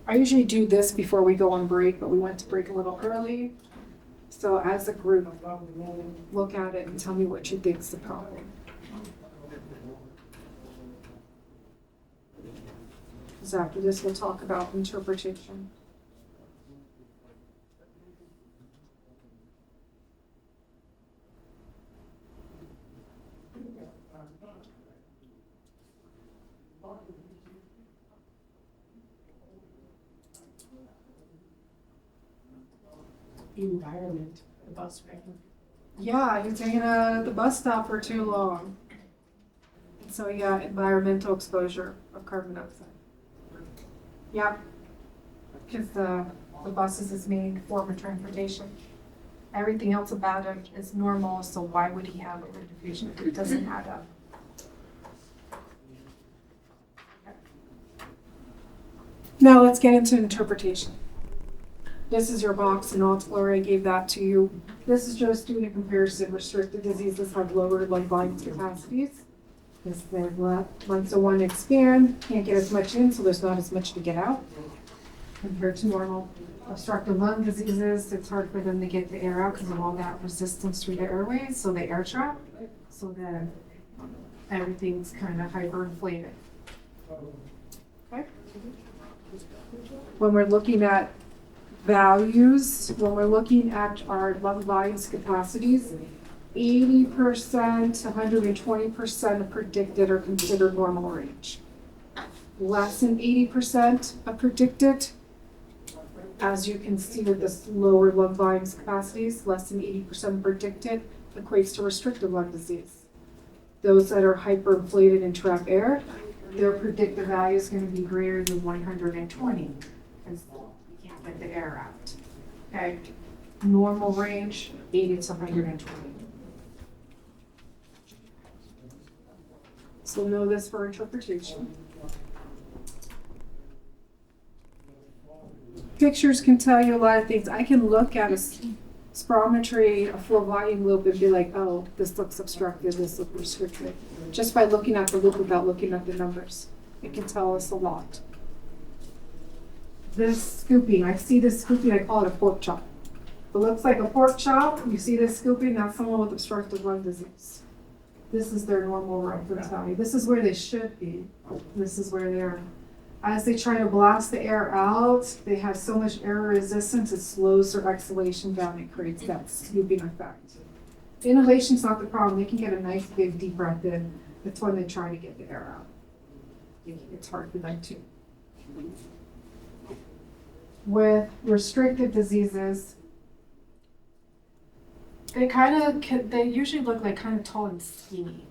I usually do this before we go on break, but we went to break a little early. So as a group, look at it and tell me what you think is the problem. So after this, we'll talk about interpretation. Environment, the bus driver. Yeah, you're taking the bus stop for too long. So yeah, environmental exposure of carbon dioxide. Yep. Because the bus is his main form of transportation. Everything else about it is normal, so why would he have air diffusion? It doesn't add up. Now let's get into interpretation. This is your box in Altiplora. I gave that to you. This is just doing a comparison. Restricted diseases have lower lung volume capacities. Because their lungs don't want to expand, can't get as much in, so there's not as much to get out compared to normal. Obstructive lung diseases, it's hard for them to get the air out because of all that resistance through the airways, so they air trap, so then everything's kind of hyperinflated. Okay? When we're looking at values, when we're looking at our lung volumes capacities, 80% to 120% of predicted are considered normal range. Less than 80% of predicted, as you can see with this lower lung volumes capacities, less than 80% predicted equates to restricted lung disease. Those that are hyperinflated and trap air, their predicted value is going to be greater than 120 because you can't get the air out. Okay, normal range 80 to 120. So know this for interpretation. Pictures can tell you a lot of things. I can look at a spirometry, a flow volume loop, and be like, oh, this looks obstructed, this looks restricted. Just by looking at the loop without looking at the numbers. It can tell us a lot. This scooping, I see this scooping, I call it a pork chop. It looks like a pork chop. You see this scooping, that's someone with obstructive lung disease. This is their normal reference value. This is where they should be. This is where they are. As they try to blast the air out, they have so much air resistance, it slows their exhalation down. It creates that scooping effect. Inhalation's not the problem. They can get a nice big deep breath in. That's when they try to get the air out. It's hard for them too. With restricted diseases, they usually look like kind of tall and skinny.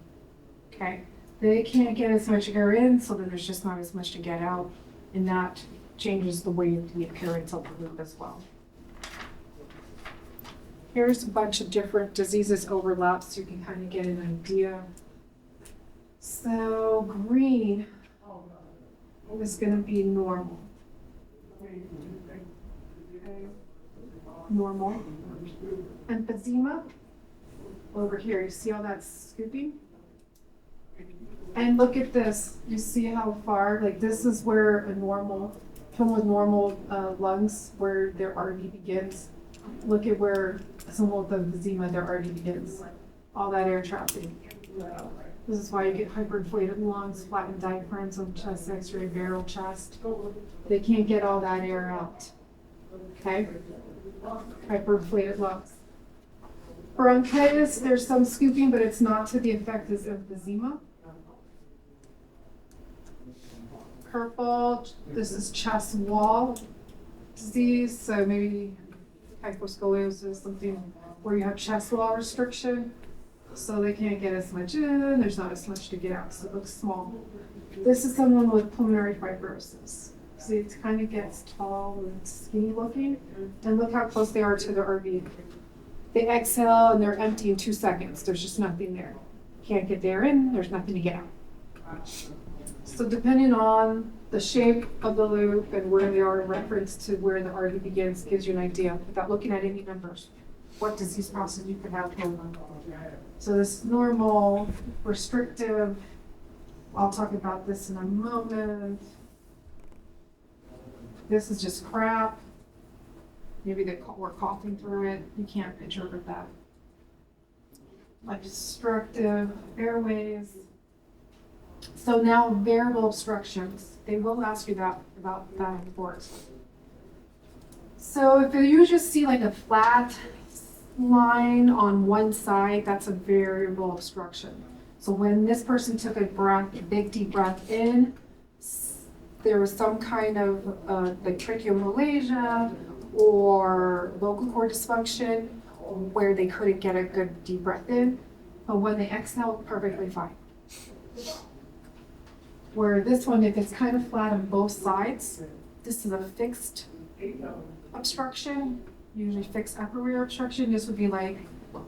Okay, they can't get as much air in, so then there's just not as much to get out, and that changes the way the appearance of the loop as well. Here's a bunch of different diseases overlap, so you can kind of get an idea. So green is going to be normal. Normal. Emphysema, over here, you see all that scooping? And look at this, you see how far, like this is where a normal, someone with normal lungs, where their RV begins. Look at where someone with emphysema, their RV begins. All that air trapping. This is why you get hyperinflated lungs, flattened diaphragms on chest x-ray, barrel chest. They can't get all that air out. Okay? Hyperinflated lungs. Bronchitis, there's some scooping, but it's not to the effect as emphysema. Purple, this is chest wall disease, so maybe hyposcoliosis, something where you have chest wall restriction. So they can't get as much in, there's not as much to get out, so it looks small. This is someone with pulmonary fibrosis. So it kind of gets tall and skinny looking, and look how close they are to the RV. They exhale and they're empty in 2 seconds. There's just nothing there. Can't get the air in, there's nothing to get out. So depending on the shape of the loop and where they are in reference to where the RV begins gives you an idea without looking at any numbers. What disease process you could have going on. So this normal, restrictive, I'll talk about this in a moment. This is just crap. Maybe we're coughing through it. You can't interpret that. Obstructive airways. So now variable obstructions. They will ask you that about that report. So if you just see like a flat line on one side, that's a variable obstruction. So when this person took a breath, a big deep breath in, there was some kind of like tracheomalacia or vocal cord dysfunction where they couldn't get a good deep breath in, but when they exhale, perfectly fine. Where this one, if it's kind of flat on both sides, this is a fixed obstruction, usually fixed upper rear obstruction. This would be like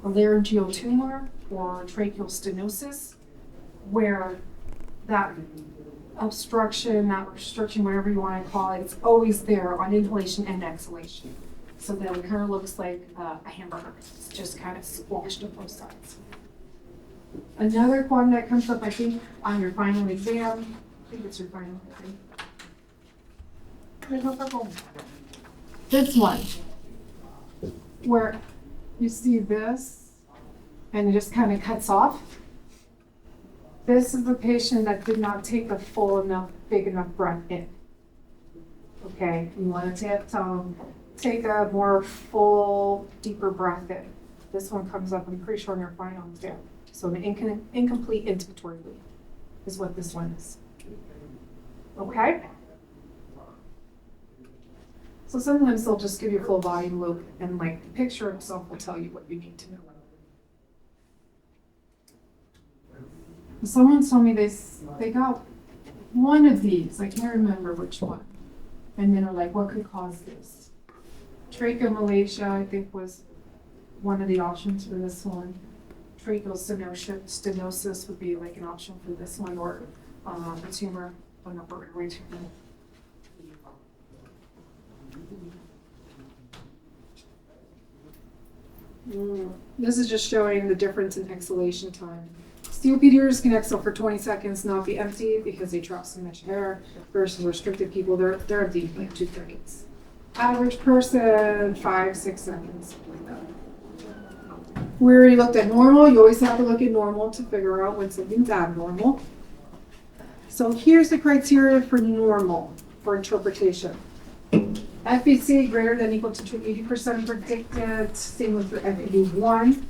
a laryngeal tumor or tracheal stenosis, where that obstruction, that restriction, whatever you want to call it, it's always there on inhalation and exhalation. So then it kind of looks like a hamburger. It's just kind of squashed on both sides. Another one that comes up, I think, on your final exam, I think it's your final exam. This one, where you see this, and it just kind of cuts off. This is the patient that did not take a full enough, big enough breath in. Okay, you want to take a more full, deeper breath in. This one comes up, I'm pretty sure, in your final exam. So an incomplete inspiratory loop is what this one is. Okay? So sometimes they'll just give you a full volume loop, and like the picture itself will tell you what you need to know. Someone told me they got one of these, I can't remember which one. And then they're like, what could cause this? Tracheomalacia, I think, was one of the options for this one. Tracheal stenosis would be like an option for this one, or a tumor, an upper airway tumor. This is just showing the difference in exhalation time. COPD eaters can exhale for 20 seconds, not be empty because they drop so much air, versus restricted people, they're empty for like 2 seconds. Average person, 5-6 seconds, something like that. We already looked at normal. You always have to look at normal to figure out when something's abnormal. So here's the criteria for normal for interpretation. FVC greater than or equal to 80% predicted. Same with the FEV1.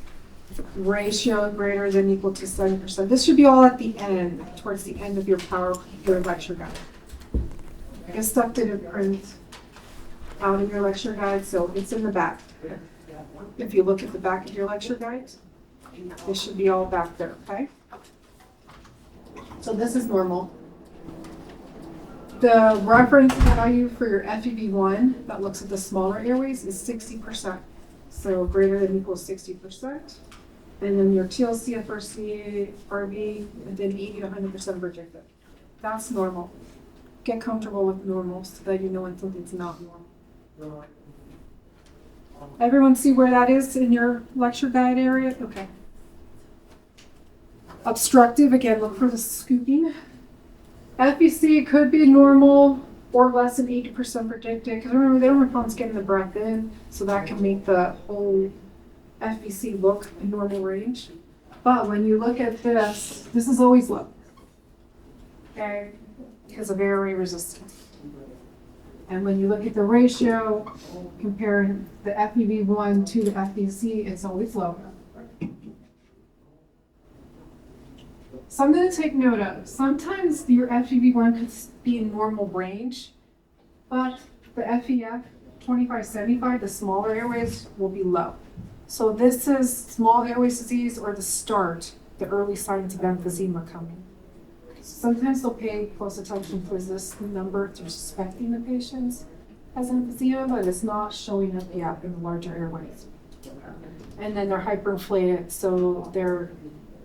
Ratio greater than or equal to 70%. This should be all at the end, towards the end of your lecture guide. I guess stuff didn't print out of your lecture guide, so it's in the back. If you look at the back of your lecture guide, it should be all back there, okay? So this is normal. The reference value for your FEV1 that looks at the smaller airways is 60%. So greater than or equal to 60%. And then your TLC, FRC, RV, and then 80 to 100% projected. That's normal. Get comfortable with normal so that you know when something's not normal. Everyone see where that is in your lecture guide area? Okay. Obstructive, again, look for the scooping. FVC could be normal or less than 80% predicted, because remember, they don't have problems getting the breath in, so that can make the whole FVC look a normal range. But when you look at this is always low, okay, because of airway resistance. And when you look at the ratio, comparing the FEV1 to the FVC, it's always low. Something to take note of. Sometimes your FEV1 could be in normal range, but the FEF 2575, the smaller airways, will be low. So this is small airways disease or the start, the early signs of emphysema coming. Sometimes they'll pay close attention to this number to suspecting the patients has emphysema, but it's not showing up yet in the larger airways. And then they're hyperinflated, so their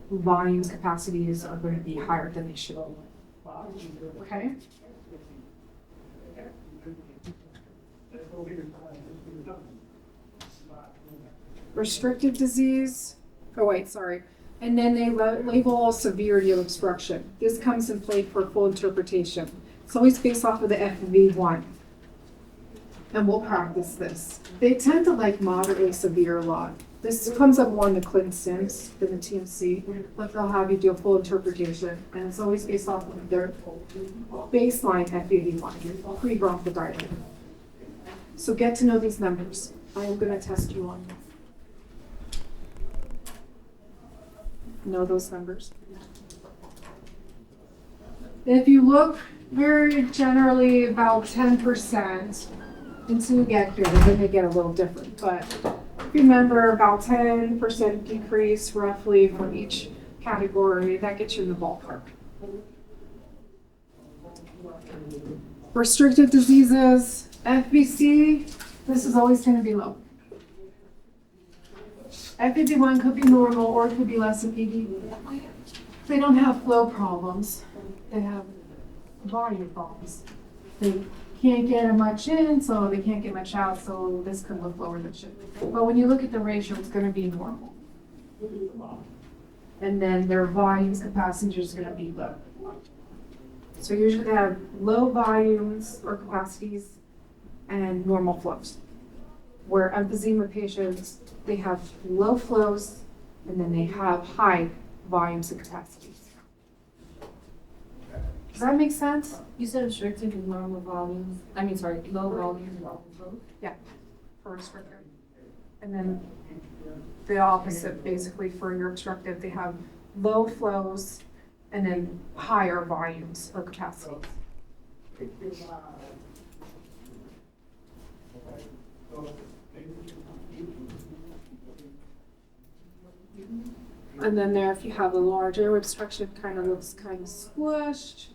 volumes, capacities are going to be higher than they should be. Okay? Restrictive disease. Oh, wait, sorry. And then they label severity of obstruction. This comes in play for full interpretation. It's always based off of the FEV1. And we'll practice this. They tend to like moderately severe a lot. This comes up more in the Clin Sims than the TMC, but they'll have you do a full interpretation. And it's always based off of their baseline FEV1, pre-bronchodilator. So get to know these numbers. I am going to test you on them. Know those numbers. If you look, we're generally about 10% until you get here, then they get a little different. But remember, about 10% decrease roughly for each category, that gets you in the ballpark. Restricted diseases, FBC, this is always gonna be low. FEV1 could be normal or it could be less than 80. They don't have flow problems. They have volume problems. They can't get much in, so they can't get much out, so this could look lower than it should. But when you look at the ratio, it's gonna be normal. And then their volumes capacity is gonna be low. So usually they have low volumes or capacities and normal flows. Where emphysema patients, they have low flows and then they have high volumes and capacities. Does that make sense? You said restricted and normal volumes, low volume, normal flow. For restricted. And then the opposite, basically, for your obstructive, they have low flows and then higher volumes or capacities. And then there, if you have a large airway obstruction, kind of looks kind of squished.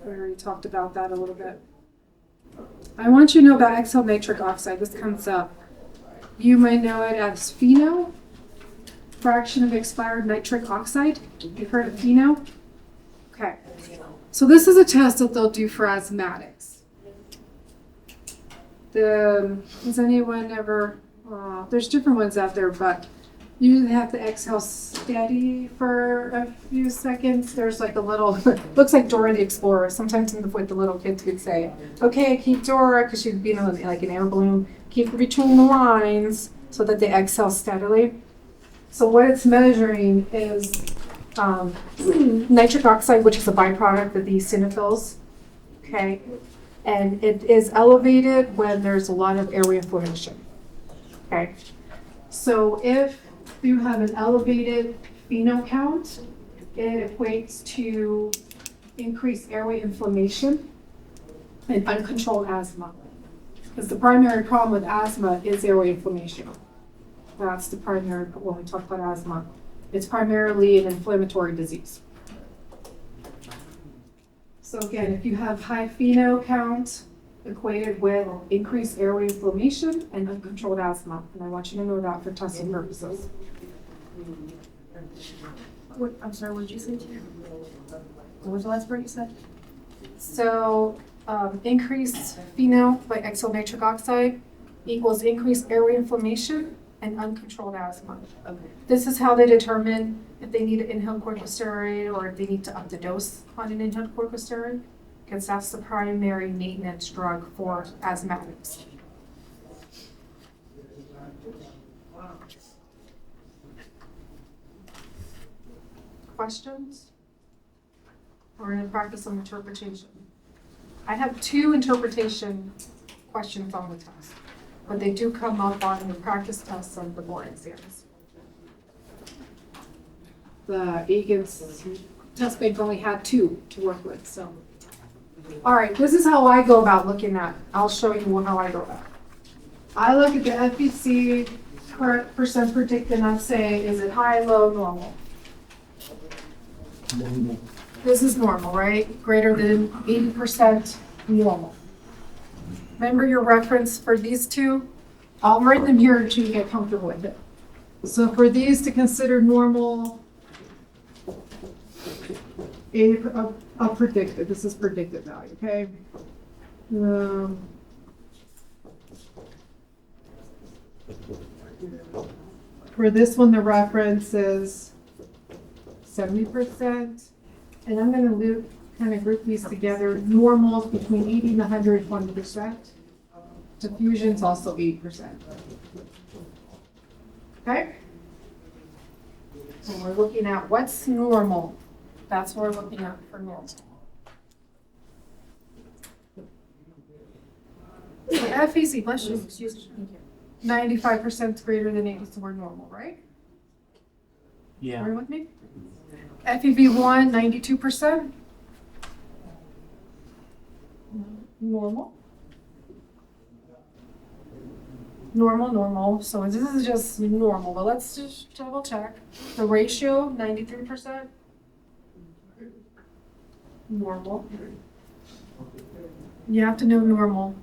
We already talked about that a little bit. I want you to know about exhaled nitric oxide. This comes up. You might know it as FeNO, fraction of expired nitric oxide. You've heard of FeNO? Okay. So this is a test that they'll do for asthmatics. Has anyone ever, there's different ones out there, but you usually have to exhale steady for a few seconds. There's like a little, looks like Dora the Explorer. Sometimes with the little kids would say, okay, keep Dora, because she'd be like an air balloon, keep between the lines so that they exhale steadily. So what it's measuring is nitric oxide, which is a byproduct of the eosinophils, okay? And it is elevated when there's a lot of airway inflammation, okay? So if you have an elevated FeNO count, it equates to increased airway inflammation and uncontrolled asthma. Because the primary problem with asthma is airway inflammation. That's the primary, when we talk about asthma. It's primarily an inflammatory disease. So again, if you have high FeNO count equated with increased airway inflammation and uncontrolled asthma, and I want you to know that for testing purposes. I'm sorry, what did you say? What was the last part you said? So increased FeNO by exhaled nitric oxide equals increased airway inflammation and uncontrolled asthma. Okay. This is how they determine if they need an inhaled corticosteroid or if they need to up the dose on an inhaled corticosteroid, because that's the primary maintenance drug for asthmatics. Questions? We're going to practice some interpretation. I have 2 interpretation questions on the test, but they do come up on the practice tests on the board exams. The Egan's test bank only had 2 to work with, so. All right, this is how I go about looking at. I'll show you how I go about. I look at the FBC percent predicted and I say, is it high, low, normal? This is normal, right? Greater than 80% normal. Remember your reference for these 2? I'll write them here until you get comfortable with it. So for these to consider normal, a predicted, this is predicted value, okay? For this one, the reference is 70%. And I'm going to kind of group these together. Normals between 80 and 120%. Diffusion's also 8%. Okay? And we're looking at what's normal. That's what we're looking at for normal. So FEC, bless you, excuse me. 95% greater than 80, so we're normal, right? Yeah. Are you with me? FEV1, 92%. Normal. Normal. So this is just normal, but let's just double check. The ratio, 93%. Normal. You have to know normal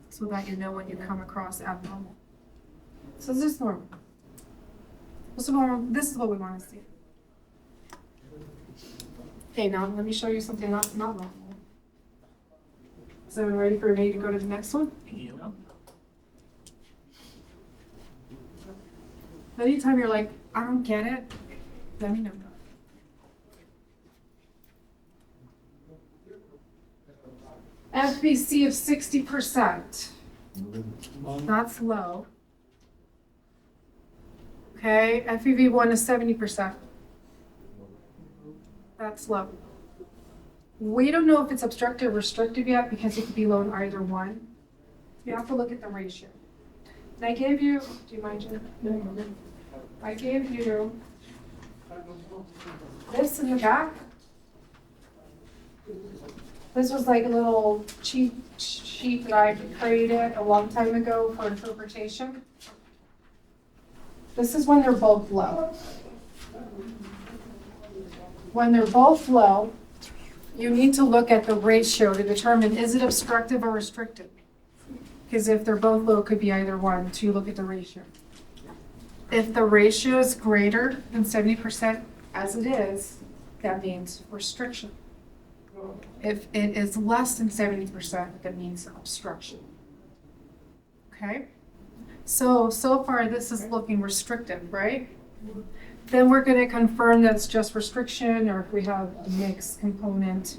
so that you know when you come across abnormal. So this is normal. What's normal? This is what we want to see. Okay, now let me show you something not normal. So ready for me to go to the next one? Anytime you're like, I don't get it, let me know. FBC of 60%. That's low. Okay, FEV1 is 70%. That's low. We don't know if it's obstructive or restrictive yet because it could be low in either one. You have to look at the ratio. And I gave you, do you mind, Jen? No. I gave you this in the back. This was like a little cheat sheet that I created a long time ago for interpretation. This is when they're both low. When they're both low, you need to look at the ratio to determine is it obstructive or restrictive. Because if they're both low, it could be either one, so you look at the ratio. If the ratio is greater than 70% as it is, that means restriction. If it is less than 70%, that means obstruction. Okay? So far this is looking restrictive, right? Then we're going to confirm that it's just restriction or if we have a mixed component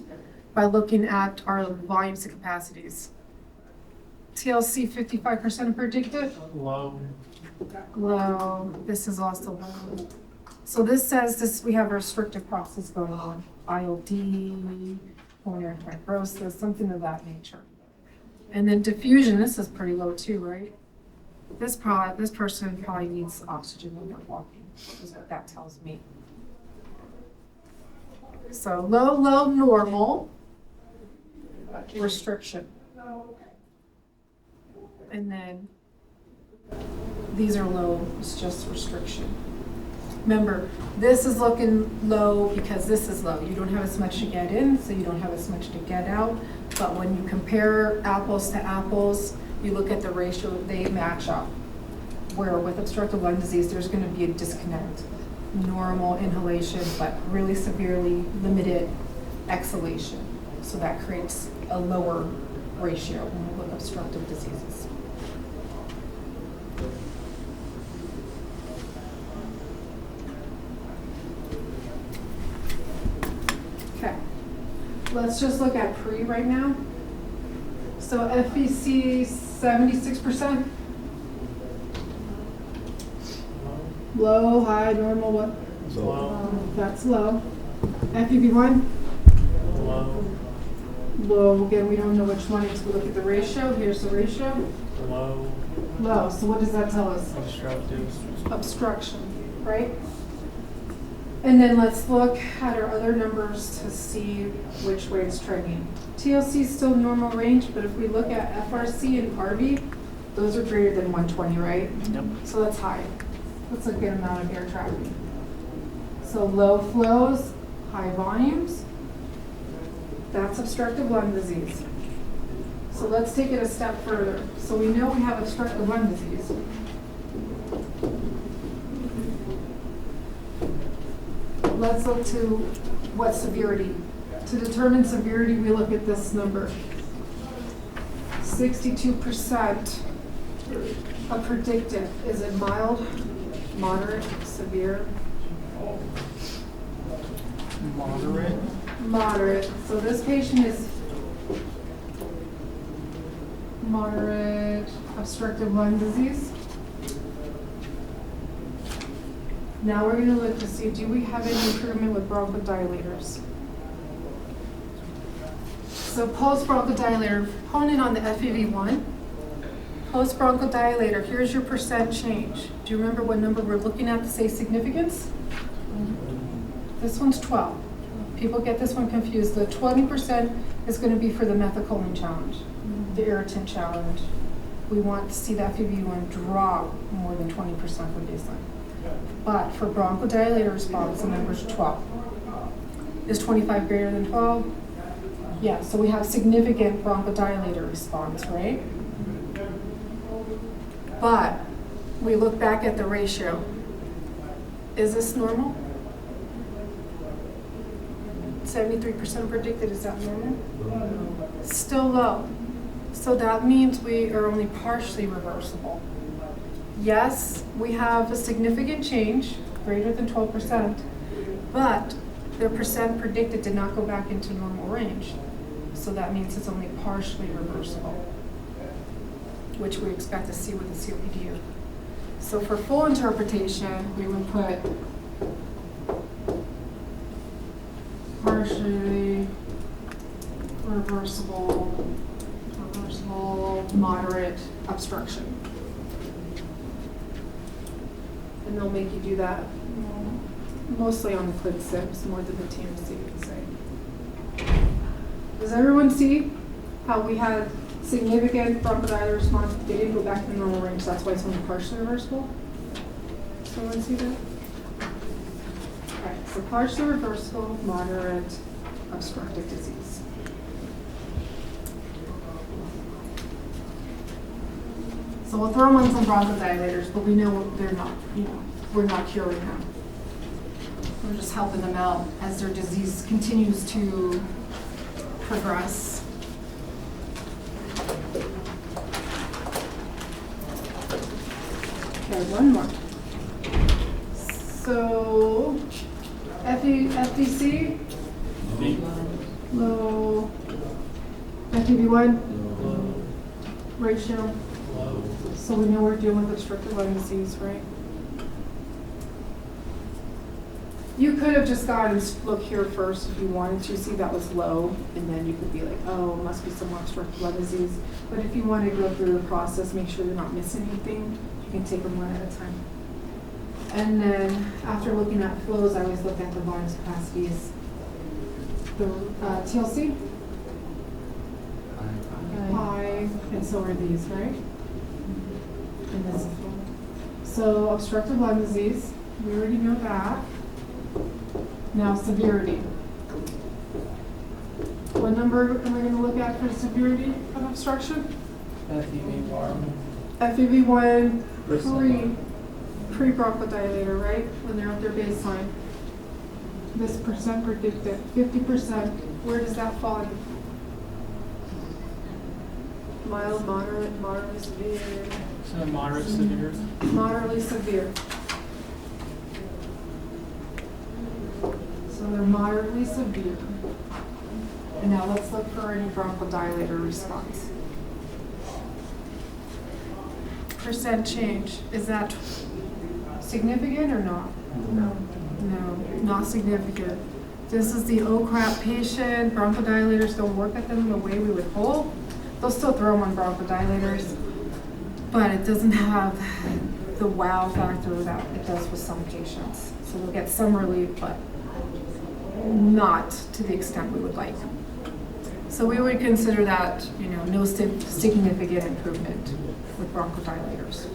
by looking at our volumes and capacities. TLC 55% predicted? Low. Low. This is also low. So this says this we have a restrictive process going on. ILD, pulmonary fibrosis, something of that nature. And then diffusion, this is pretty low too, right? This person probably needs oxygen when they're walking, is what that tells me. So low, normal, restriction. And then these are low, it's just restriction. Remember, this is looking low because this is low. You don't have as much to get in, so you don't have as much to get out. But when you compare apples to apples, you look at the ratio, they match up. Where with obstructive lung disease, there's going to be a disconnect. Normal inhalation, but really severely limited exhalation. So that creates a lower ratio when we look at obstructive diseases. Okay, let's just look at pre right now. So FVC 76%. Low, high, normal, what? Low. That's low. FEV1? Low. Low, again, we don't know which one until we look at the ratio. Here's the ratio. Low. Low, so what does that tell us? Obstructive. Obstruction, right? And then let's look at our other numbers to see which way it's trending. TLC is still normal range, but if we look at FRC and RV, those are greater than 120, right? Yep. So that's high. That's a good amount of air traffic. So low flows, high volumes, that's obstructive lung disease. So let's take it a step further. So we know we have obstructive lung disease. Let's look to what severity. To determine severity, we look at this number. 62% of predictive. Is it mild, moderate, severe? Moderate. Moderate. So this patient is moderate obstructive lung disease. Now we're going to look to see, do we have any improvement with bronchodilators? So post-bronchodilator, hone in on the FEV1. Post-bronchodilator, here's your percent change. Do you remember what number we're looking at to say significance? This one's 12. People get this one confused. The 20% is going to be for the methacholine challenge, the irritant challenge. We want to see the FEV1 drop more than 20% from baseline. But for bronchodilator response, the number is 12. Is 25 greater than 12? Yeah, so we have significant bronchodilator response, right? But we look back at the ratio. Is this normal? 73% predicted, is that normal? Still low. So that means we are only partially reversible. Yes, we have a significant change, greater than 12%, but their percent predicted did not go back into normal range. So that means it's only partially reversible, which we expect to see with the COPD. So for full interpretation, we would put partially reversible, moderate obstruction. And they'll make you do that mostly on the clit sims more than the TMC would say. Does everyone see how we had significant bronchodilator response? They didn't go back to the normal range, so that's why it's only partially reversible. Does everyone see that? Alright, so partially reversible, moderate obstructive disease. So we'll throw them on some bronchodilators, but we know they're not, we're not curing them. We're just helping them out as their disease continues to progress. Okay, one more. So, FVC, low, FEV1, ratio. So we know we're dealing with obstructive lung disease, right? You could have just gone and look here first if you wanted to see that was low, and then you could be like, oh, it must be some obstructive lung disease. But if you want to go through the process, make sure you're not missing anything, you can take them one at a time. And then after looking at flows, I always look at the volumes capacities. The TLC, high, and so are these, right? And this is low. So obstructive lung disease, we already know that. Now severity. What number am I going to look at for severity of obstruction? FEV1. FEV1 pre-bronchodilator, right? When they're at their baseline. This percent predicted, 50%. Where does that fall? Mild, moderate, moderately severe. So moderate severe. Moderately severe. So they're moderately severe. And now let's look for any bronchodilator response. Percent change, is that significant or not? No. No, not significant. This is the oh crap patient, bronchodilators don't work at them the way we would hope. They'll still throw them on bronchodilators, but it doesn't have the wow factor that it does with some patients. So they'll get some relief, but not to the extent we would like. So we would consider that, no significant improvement with bronchodilators.